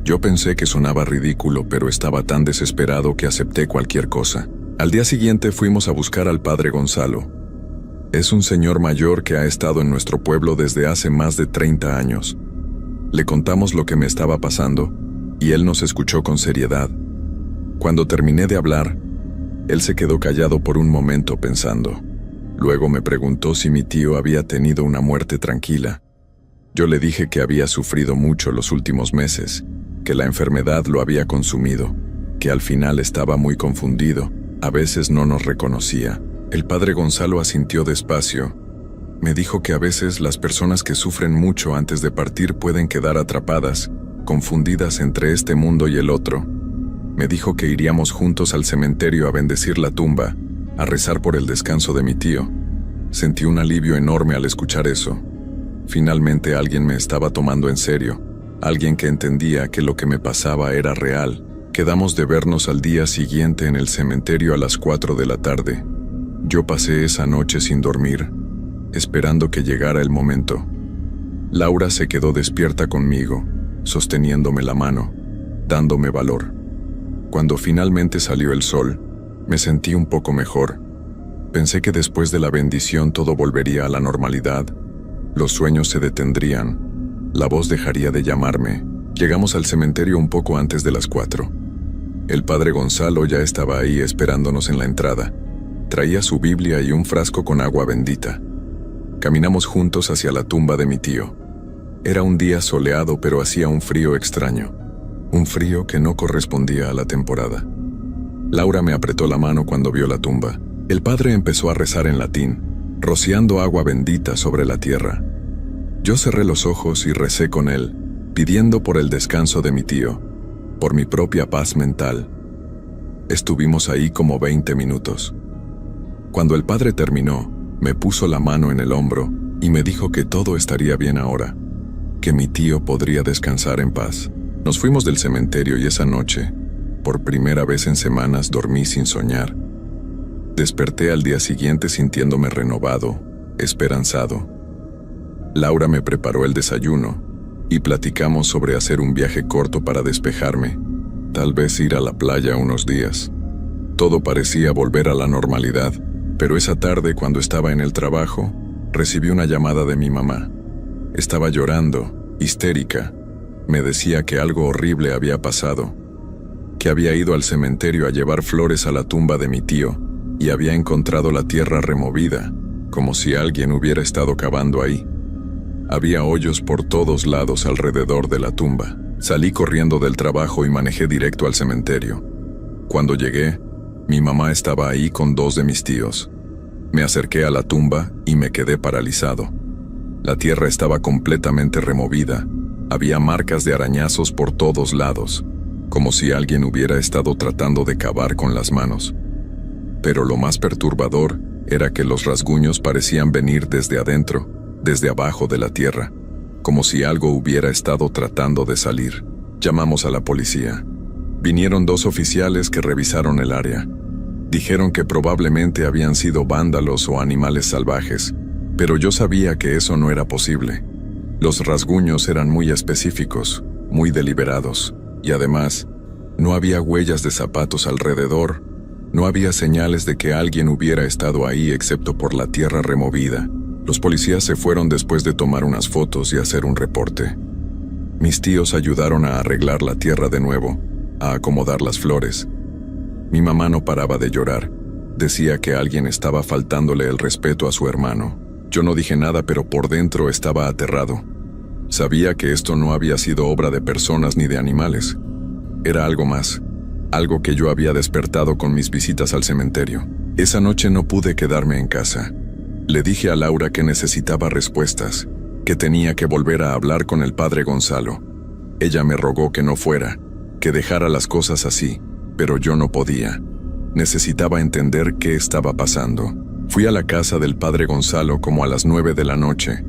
Yo pensé que sonaba ridículo, pero estaba tan desesperado que acepté cualquier cosa. Al día siguiente fuimos a buscar al padre Gonzalo. Es un señor mayor que ha estado en nuestro pueblo desde hace más de 30 años. Le contamos lo que me estaba pasando, y él nos escuchó con seriedad. Cuando terminé de hablar, él se quedó callado por un momento pensando. Luego me preguntó si mi tío había tenido una muerte tranquila. Yo le dije que había sufrido mucho los últimos meses, que la enfermedad lo había consumido, que al final estaba muy confundido, a veces no nos reconocía. El padre Gonzalo asintió despacio. Me dijo que a veces las personas que sufren mucho antes de partir pueden quedar atrapadas, confundidas entre este mundo y el otro. Me dijo que iríamos juntos al cementerio a bendecir la tumba, a rezar por el descanso de mi tío. Sentí un alivio enorme al escuchar eso. Finalmente alguien me estaba tomando en serio, alguien que entendía que lo que me pasaba era real. Quedamos de vernos al día siguiente en el cementerio a las 4 de la tarde. Yo pasé esa noche sin dormir, esperando que llegara el momento. Laura se quedó despierta conmigo, sosteniéndome la mano, dándome valor. Cuando finalmente salió el sol, me sentí un poco mejor. Pensé que después de la bendición todo volvería a la normalidad. Los sueños se detendrían. La voz dejaría de llamarme. Llegamos al cementerio un poco antes de las 4. El padre Gonzalo ya estaba ahí esperándonos en la entrada. Traía su Biblia y un frasco con agua bendita. Caminamos juntos hacia la tumba de mi tío. Era un día soleado, pero hacía un frío extraño. Un frío que no correspondía a la temporada. Laura me apretó la mano cuando vio la tumba. El padre empezó a rezar en latín, rociando agua bendita sobre la tierra. Yo cerré los ojos y recé con él, pidiendo por el descanso de mi tío, por mi propia paz mental. Estuvimos ahí como 20 minutos. Cuando el padre terminó, me puso la mano en el hombro y me dijo que todo estaría bien ahora, que mi tío podría descansar en paz. Nos fuimos del cementerio y esa noche, por primera vez en semanas, dormí sin soñar. Desperté al día siguiente sintiéndome renovado, esperanzado. Laura me preparó el desayuno y platicamos sobre hacer un viaje corto para despejarme, tal vez ir a la playa unos días. Todo parecía volver a la normalidad, pero esa tarde, cuando estaba en el trabajo, recibí una llamada de mi mamá. Estaba llorando, histérica. Me decía que algo horrible había pasado, que había ido al cementerio a llevar flores a la tumba de mi tío y había encontrado la tierra removida, como si alguien hubiera estado cavando ahí. Había hoyos por todos lados alrededor de la tumba. Salí corriendo del trabajo y manejé directo al cementerio. Cuando llegué, mi mamá estaba ahí con 2 de mis tíos. Me acerqué a la tumba y me quedé paralizado. La tierra estaba completamente removida. Había marcas de arañazos por todos lados, como si alguien hubiera estado tratando de cavar con las manos. Pero lo más perturbador era que los rasguños parecían venir desde adentro, desde abajo de la tierra, como si algo hubiera estado tratando de salir. Llamamos a la policía. Vinieron 2 oficiales que revisaron el área. Dijeron que probablemente habían sido vándalos o animales salvajes, pero yo sabía que eso no era posible. Los rasguños eran muy específicos, muy deliberados, y además, no había huellas de zapatos alrededor, no había señales de que alguien hubiera estado ahí excepto por la tierra removida. Los policías se fueron después de tomar unas fotos y hacer un reporte. Mis tíos ayudaron a arreglar la tierra de nuevo, a acomodar las flores. Mi mamá no paraba de llorar. Decía que alguien estaba faltándole el respeto a su hermano. Yo no dije nada, pero por dentro estaba aterrado. Sabía que esto no había sido obra de personas ni de animales. Era algo más, algo que yo había despertado con mis visitas al cementerio. Esa noche no pude quedarme en casa. Le dije a Laura que necesitaba respuestas, que tenía que volver a hablar con el padre Gonzalo. Ella me rogó que no fuera, que dejara las cosas así, pero yo no podía. Necesitaba entender qué estaba pasando. Fui a la casa del padre Gonzalo como a las 9 de la noche.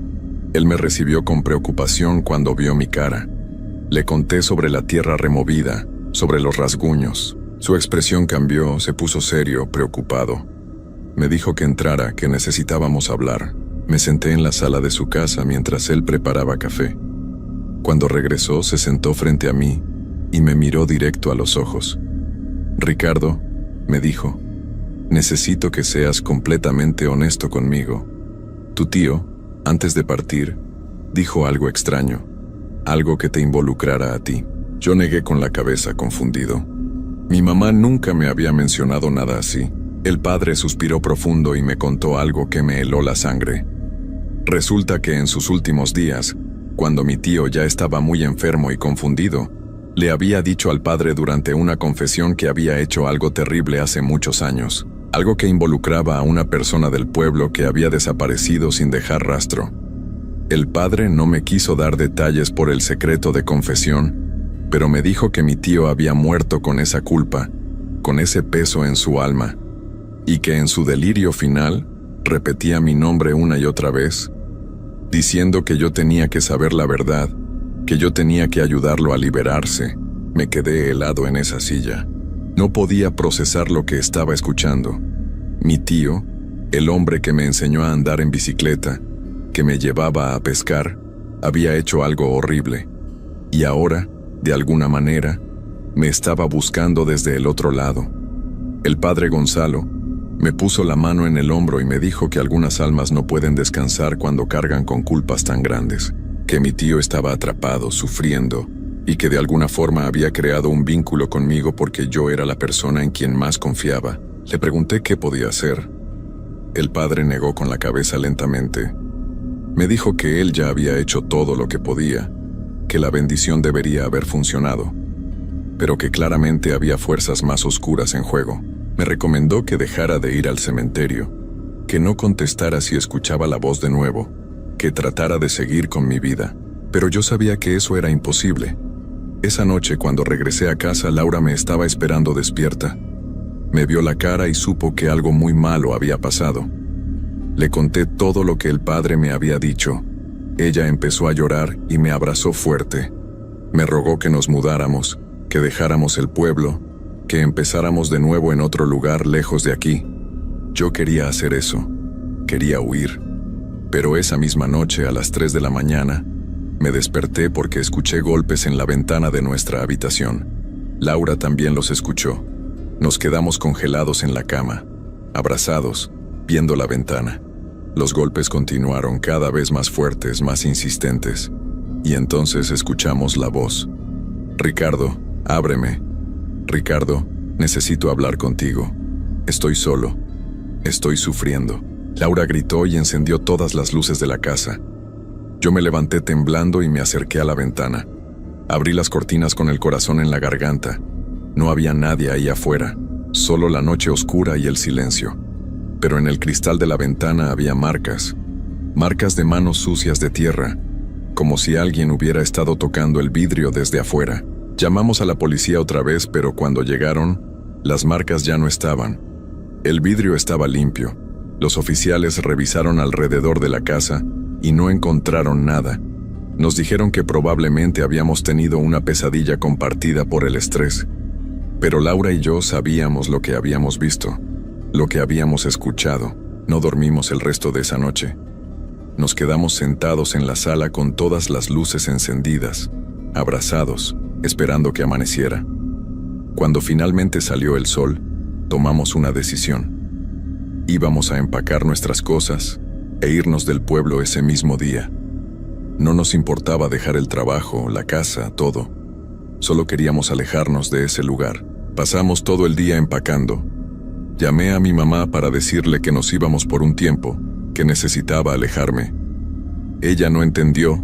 Él me recibió con preocupación cuando vio mi cara. Le conté sobre la tierra removida, sobre los rasguños. Su expresión cambió, se puso serio, preocupado. Me dijo que entrara, que necesitábamos hablar. Me senté en la sala de su casa mientras él preparaba café. Cuando regresó, se sentó frente a mí y me miró directo a los ojos. «Ricardo», me dijo, «necesito que seas completamente honesto conmigo. Tu tío, antes de partir, dijo algo extraño, algo que te involucrara a ti». Yo negué con la cabeza, confundido. Mi mamá nunca me había mencionado nada así. El padre suspiró profundo y me contó algo que me heló la sangre. Resulta que en sus últimos días, cuando mi tío ya estaba muy enfermo y confundido, le había dicho al padre durante una confesión que había hecho algo terrible hace muchos años, algo que involucraba a una persona del pueblo que había desaparecido sin dejar rastro. El padre no me quiso dar detalles por el secreto de confesión, pero me dijo que mi tío había muerto con esa culpa, con ese peso en su alma, y que en su delirio final repetía mi nombre una y otra vez, diciendo que yo tenía que saber la verdad, que yo tenía que ayudarlo a liberarse. Me quedé helado en esa silla. No podía procesar lo que estaba escuchando. Mi tío, el hombre que me enseñó a andar en bicicleta, que me llevaba a pescar, había hecho algo horrible. Y ahora, de alguna manera, me estaba buscando desde el otro lado. El padre Gonzalo me puso la mano en el hombro y me dijo que algunas almas no pueden descansar cuando cargan con culpas tan grandes, que mi tío estaba atrapado, sufriendo, y que de alguna forma había creado un vínculo conmigo porque yo era la persona en quien más confiaba. Le pregunté qué podía hacer. El padre negó con la cabeza lentamente. Me dijo que él ya había hecho todo lo que podía, que la bendición debería haber funcionado, pero que claramente había fuerzas más oscuras en juego. Me recomendó que dejara de ir al cementerio, que no contestara si escuchaba la voz de nuevo, que tratara de seguir con mi vida, pero yo sabía que eso era imposible. Esa noche, cuando regresé a casa, Laura me estaba esperando despierta. Me vio la cara y supo que algo muy malo había pasado. Le conté todo lo que el padre me había dicho. Ella empezó a llorar y me abrazó fuerte. Me rogó que nos mudáramos, que dejáramos el pueblo, que empezáramos de nuevo en otro lugar lejos de aquí. Yo quería hacer eso, quería huir. Pero esa misma noche, a las 3 de la mañana, me desperté porque escuché golpes en la ventana de nuestra habitación. Laura también los escuchó. Nos quedamos congelados en la cama, abrazados, viendo la ventana. Los golpes continuaron cada vez más fuertes, más insistentes. Y entonces escuchamos la voz. «Ricardo, ábreme. Ricardo, necesito hablar contigo. Estoy solo. Estoy sufriendo». Laura gritó y encendió todas las luces de la casa. Yo me levanté temblando y me acerqué a la ventana. Abrí las cortinas con el corazón en la garganta. No había nadie ahí afuera, solo la noche oscura y el silencio. Pero en el cristal de la ventana había marcas de manos sucias de tierra, como si alguien hubiera estado tocando el vidrio desde afuera. Llamamos a la policía otra vez, pero cuando llegaron, las marcas ya no estaban. El vidrio estaba limpio. Los oficiales revisaron alrededor de la casa y no encontraron nada. Nos dijeron que probablemente habíamos tenido una pesadilla compartida por el estrés. Pero Laura y yo sabíamos lo que habíamos visto, lo que habíamos escuchado. No dormimos el resto de esa noche. Nos quedamos sentados en la sala con todas las luces encendidas, abrazados, esperando que amaneciera. Cuando finalmente salió el sol, tomamos una decisión. Íbamos a empacar nuestras cosas e irnos del pueblo ese mismo día. No nos importaba dejar el trabajo, la casa, todo. Solo queríamos alejarnos de ese lugar. Pasamos todo el día empacando. Llamé a mi mamá para decirle que nos íbamos por un tiempo, que necesitaba alejarme. Ella no entendió,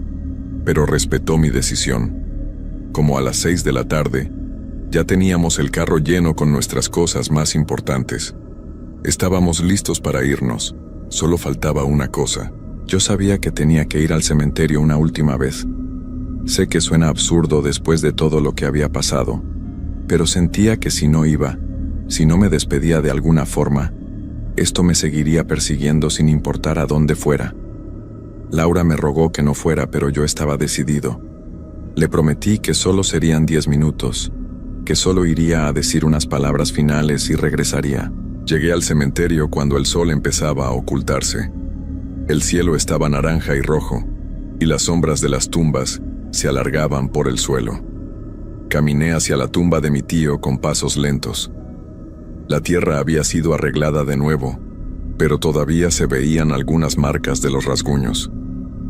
pero respetó mi decisión. Como a las 6 de la tarde, ya teníamos el carro lleno con nuestras cosas más importantes. Estábamos listos para irnos, solo faltaba una cosa. Yo sabía que tenía que ir al cementerio una última vez. Sé que suena absurdo después de todo lo que había pasado, pero sentía que si no iba, si no me despedía de alguna forma, esto me seguiría persiguiendo sin importar a dónde fuera. Laura me rogó que no fuera, pero yo estaba decidido. Le prometí que solo serían 10 minutos, que solo iría a decir unas palabras finales y regresaría. Llegué al cementerio cuando el sol empezaba a ocultarse. El cielo estaba naranja y rojo, y las sombras de las tumbas se alargaban por el suelo. Caminé hacia la tumba de mi tío con pasos lentos. La tierra había sido arreglada de nuevo, pero todavía se veían algunas marcas de los rasguños.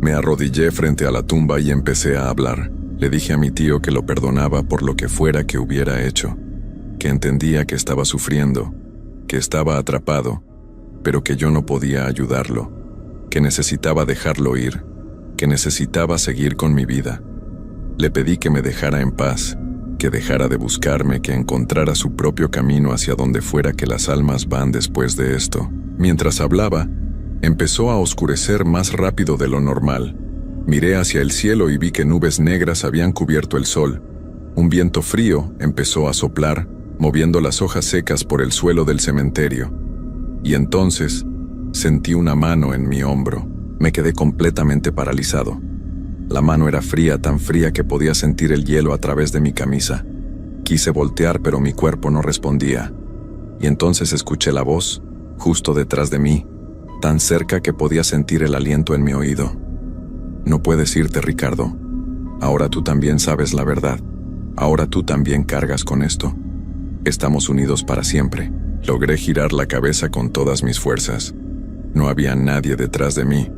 Me arrodillé frente a la tumba y empecé a hablar. Le dije a mi tío que lo perdonaba por lo que fuera que hubiera hecho, que entendía que estaba sufriendo, que estaba atrapado, pero que yo no podía ayudarlo, que necesitaba dejarlo ir, que necesitaba seguir con mi vida. Le pedí que me dejara en paz, que dejara de buscarme, que encontrara su propio camino hacia donde fuera que las almas van después de esto. Mientras hablaba, empezó a oscurecer más rápido de lo normal. Miré hacia el cielo y vi que nubes negras habían cubierto el sol. Un viento frío empezó a soplar, moviendo las hojas secas por el suelo del cementerio. Y entonces, sentí una mano en mi hombro. Me quedé completamente paralizado. La mano era fría, tan fría que podía sentir el hielo a través de mi camisa. Quise voltear, pero mi cuerpo no respondía. Y entonces escuché la voz, justo detrás de mí, tan cerca que podía sentir el aliento en mi oído. No puedes irte, Ricardo. Ahora tú también sabes la verdad. Ahora tú también cargas con esto. Estamos unidos para siempre. Logré girar la cabeza con todas mis fuerzas. No había nadie detrás de mí,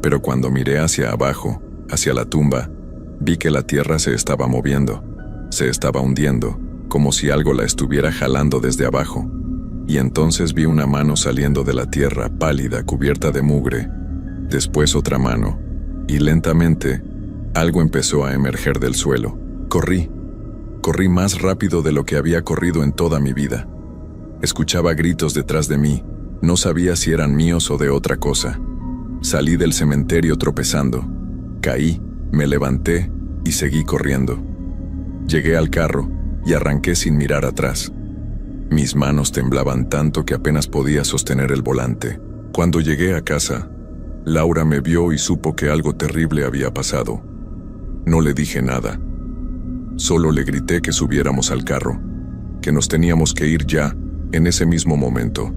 pero cuando miré hacia abajo, hacia la tumba, vi que la tierra se estaba moviendo, se estaba hundiendo, como si algo la estuviera jalando desde abajo. Y entonces vi una mano saliendo de la tierra, pálida, cubierta de mugre. Después otra mano, y lentamente, algo empezó a emerger del suelo. Corrí más rápido de lo que había corrido en toda mi vida. Escuchaba gritos detrás de mí, no sabía si eran míos o de otra cosa. Salí del cementerio tropezando. Caí, me levanté y seguí corriendo. Llegué al carro y arranqué sin mirar atrás. Mis manos temblaban tanto que apenas podía sostener el volante. Cuando llegué a casa, Laura me vio y supo que algo terrible había pasado. No le dije nada. Solo le grité que subiéramos al carro, que nos teníamos que ir ya, en ese mismo momento.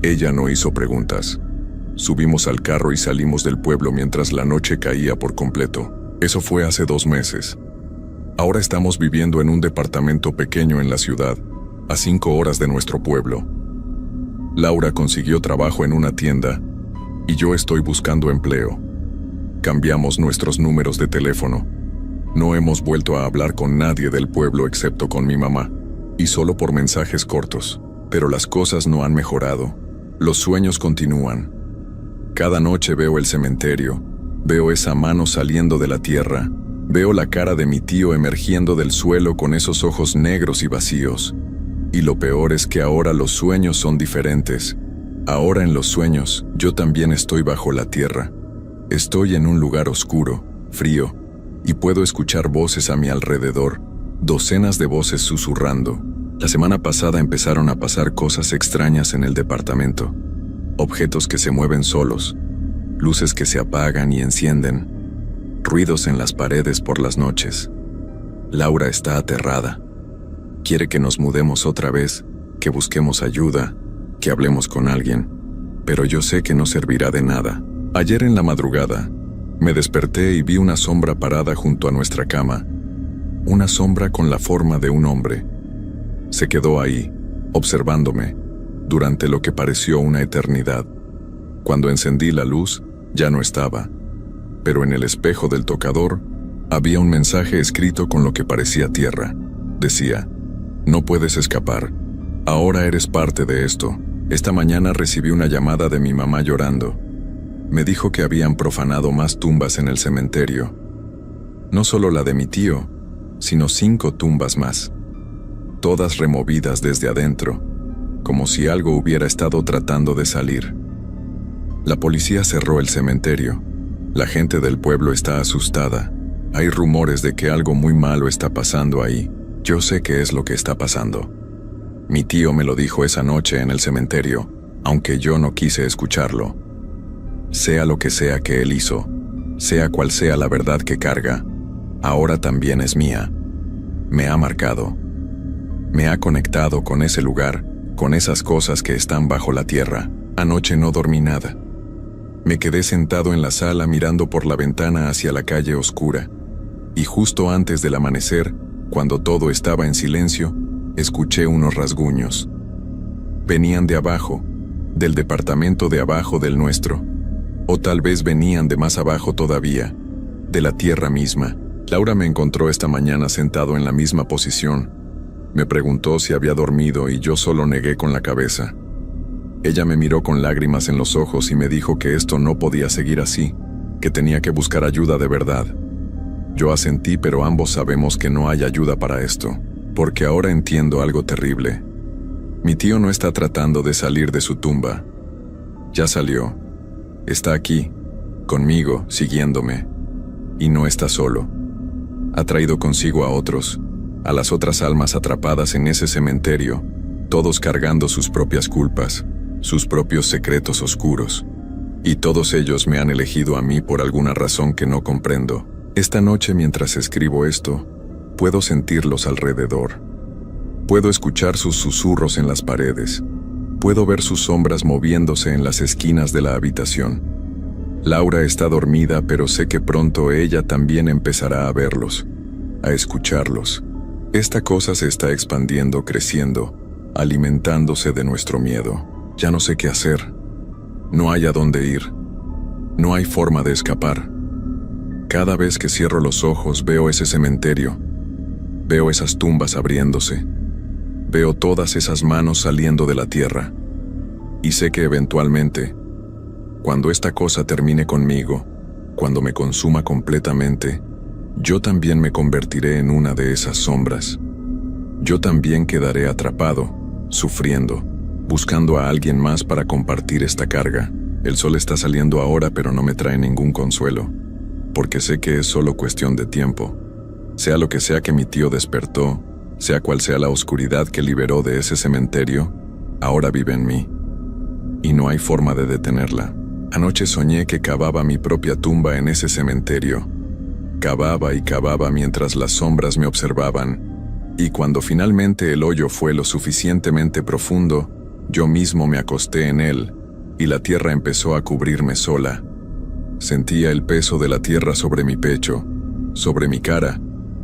Ella no hizo preguntas. Subimos al carro y salimos del pueblo mientras la noche caía por completo. Eso fue hace 2 meses. Ahora estamos viviendo en un departamento pequeño en la ciudad, a 5 horas de nuestro pueblo. Laura consiguió trabajo en una tienda y yo estoy buscando empleo. Cambiamos nuestros números de teléfono. No hemos vuelto a hablar con nadie del pueblo excepto con mi mamá, y solo por mensajes cortos. Pero las cosas no han mejorado. Los sueños continúan. Cada noche veo el cementerio, veo esa mano saliendo de la tierra, veo la cara de mi tío emergiendo del suelo con esos ojos negros y vacíos. Y lo peor es que ahora los sueños son diferentes. Ahora en los sueños, yo también estoy bajo la tierra. Estoy en un lugar oscuro, frío, y puedo escuchar voces a mi alrededor, docenas de voces susurrando. La semana pasada empezaron a pasar cosas extrañas en el departamento. Objetos que se mueven solos, luces que se apagan y encienden, ruidos en las paredes por las noches. Laura está aterrada. Quiere que nos mudemos otra vez, que busquemos ayuda, que hablemos con alguien, pero yo sé que no servirá de nada. Ayer en la madrugada, me desperté y vi una sombra parada junto a nuestra cama. Una sombra con la forma de un hombre. Se quedó ahí, observándome, durante lo que pareció una eternidad. Cuando encendí la luz, ya no estaba. Pero en el espejo del tocador, había un mensaje escrito con lo que parecía tierra. Decía: no puedes escapar. Ahora eres parte de esto. Esta mañana recibí una llamada de mi mamá llorando. Me dijo que habían profanado más tumbas en el cementerio. No solo la de mi tío, sino 5 tumbas más. Todas removidas desde adentro, como si algo hubiera estado tratando de salir. La policía cerró el cementerio. La gente del pueblo está asustada. Hay rumores de que algo muy malo está pasando ahí. Yo sé qué es lo que está pasando. Mi tío me lo dijo esa noche en el cementerio, aunque yo no quise escucharlo. Sea lo que sea que él hizo, sea cual sea la verdad que carga, ahora también es mía. Me ha marcado. Me ha conectado con ese lugar, con esas cosas que están bajo la tierra. Anoche no dormí nada. Me quedé sentado en la sala mirando por la ventana hacia la calle oscura. Y justo antes del amanecer, cuando todo estaba en silencio, escuché unos rasguños. Venían de abajo, del departamento de abajo del nuestro. O tal vez venían de más abajo todavía, de la tierra misma. Laura me encontró esta mañana sentado en la misma posición. Me preguntó si había dormido y yo solo negué con la cabeza. Ella me miró con lágrimas en los ojos y me dijo que esto no podía seguir así, que tenía que buscar ayuda de verdad. Yo asentí, pero ambos sabemos que no hay ayuda para esto, porque ahora entiendo algo terrible. Mi tío no está tratando de salir de su tumba. Ya salió. Está aquí, conmigo, siguiéndome. Y no está solo. Ha traído consigo a otros, a las otras almas atrapadas en ese cementerio, todos cargando sus propias culpas, sus propios secretos oscuros. Y todos ellos me han elegido a mí por alguna razón que no comprendo. Esta noche, mientras escribo esto, puedo sentirlos alrededor. Puedo escuchar sus susurros en las paredes. Puedo ver sus sombras moviéndose en las esquinas de la habitación. Laura está dormida, pero sé que pronto ella también empezará a verlos, a escucharlos. Esta cosa se está expandiendo, creciendo, alimentándose de nuestro miedo. Ya no sé qué hacer. No hay a dónde ir. No hay forma de escapar. Cada vez que cierro los ojos veo ese cementerio. Veo esas tumbas abriéndose. Veo todas esas manos saliendo de la tierra. Y sé que eventualmente, cuando esta cosa termine conmigo, cuando me consuma completamente, yo también me convertiré en una de esas sombras. Yo también quedaré atrapado, sufriendo, buscando a alguien más para compartir esta carga. El sol está saliendo ahora, pero no me trae ningún consuelo, porque sé que es solo cuestión de tiempo. Sea lo que sea que mi tío despertó, sea cual sea la oscuridad que liberó de ese cementerio, ahora vive en mí. Y no hay forma de detenerla. Anoche soñé que cavaba mi propia tumba en ese cementerio. Cavaba y cavaba mientras las sombras me observaban. Y cuando finalmente el hoyo fue lo suficientemente profundo, yo mismo me acosté en él, y la tierra empezó a cubrirme sola. Sentía el peso de la tierra sobre mi pecho, sobre mi cara,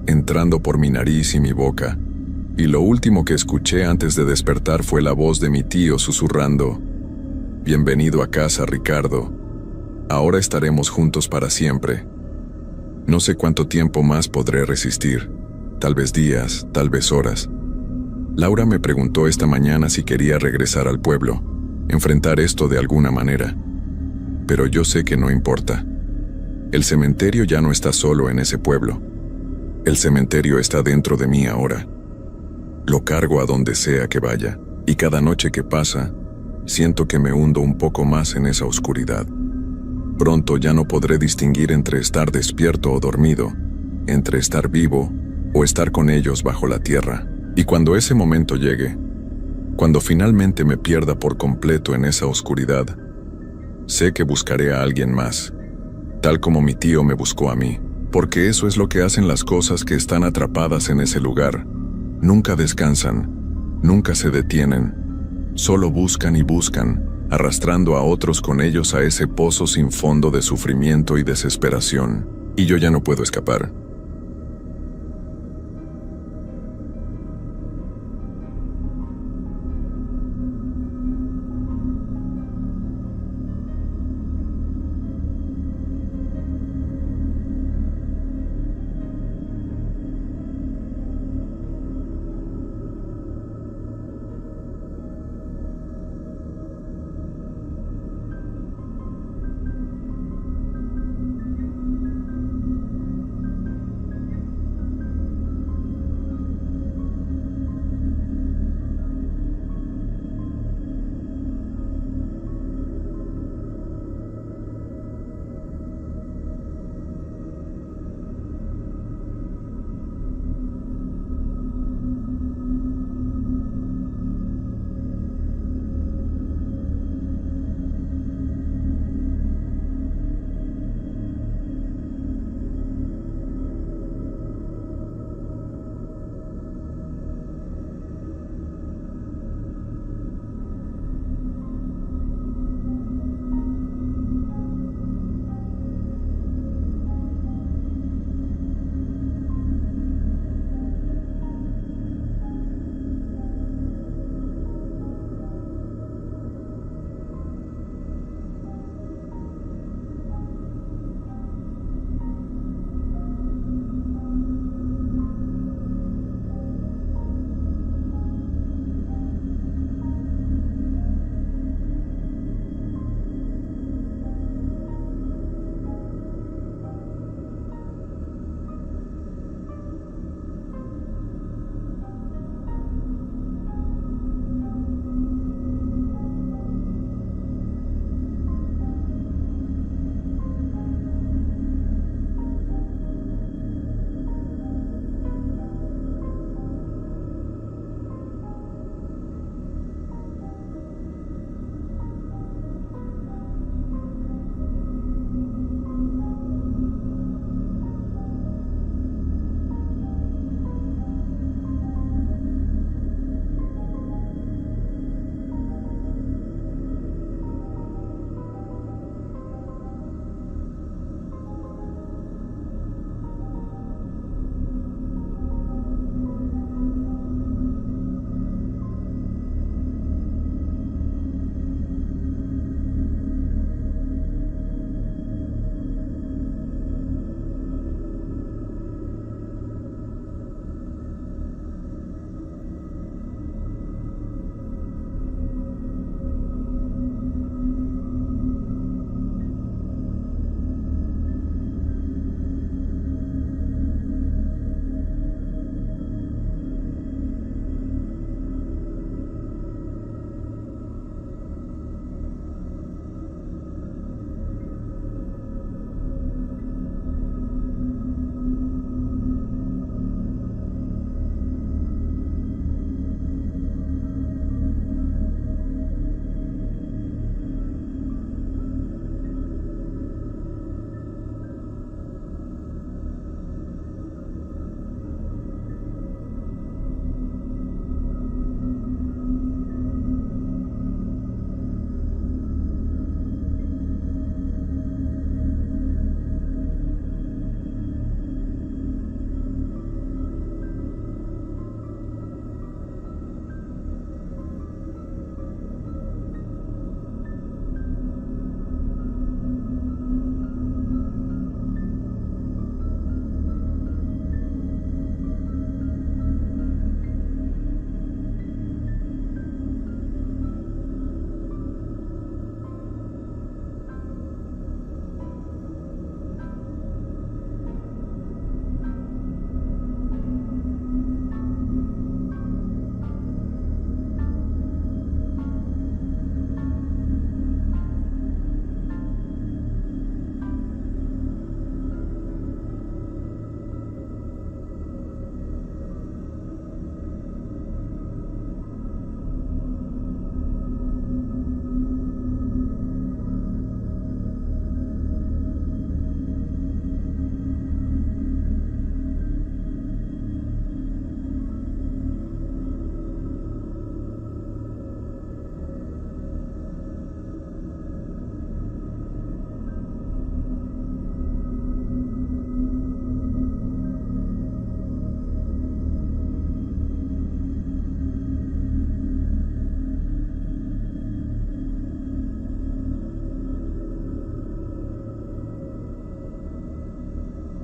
entrando por mi nariz y mi boca. Y lo último que escuché antes de despertar fue la voz de mi tío susurrando: «Bienvenido a casa, Ricardo. Ahora estaremos juntos para siempre». No sé cuánto tiempo más podré resistir, tal vez días, tal vez horas. Laura me preguntó esta mañana si quería regresar al pueblo, enfrentar esto de alguna manera. Pero yo sé que no importa. El cementerio ya no está solo en ese pueblo. El cementerio está dentro de mí ahora. Lo cargo a donde sea que vaya, y cada noche que pasa, siento que me hundo un poco más en esa oscuridad. Pronto ya no podré distinguir entre estar despierto o dormido, entre estar vivo o estar con ellos bajo la tierra. Y cuando ese momento llegue, cuando finalmente me pierda por completo en esa oscuridad, sé que buscaré a alguien más, tal como mi tío me buscó a mí, porque eso es lo que hacen las cosas que están atrapadas en ese lugar. Nunca descansan, nunca se detienen, solo buscan y buscan, arrastrando a otros con ellos a ese pozo sin fondo de sufrimiento y desesperación. Y yo ya no puedo escapar.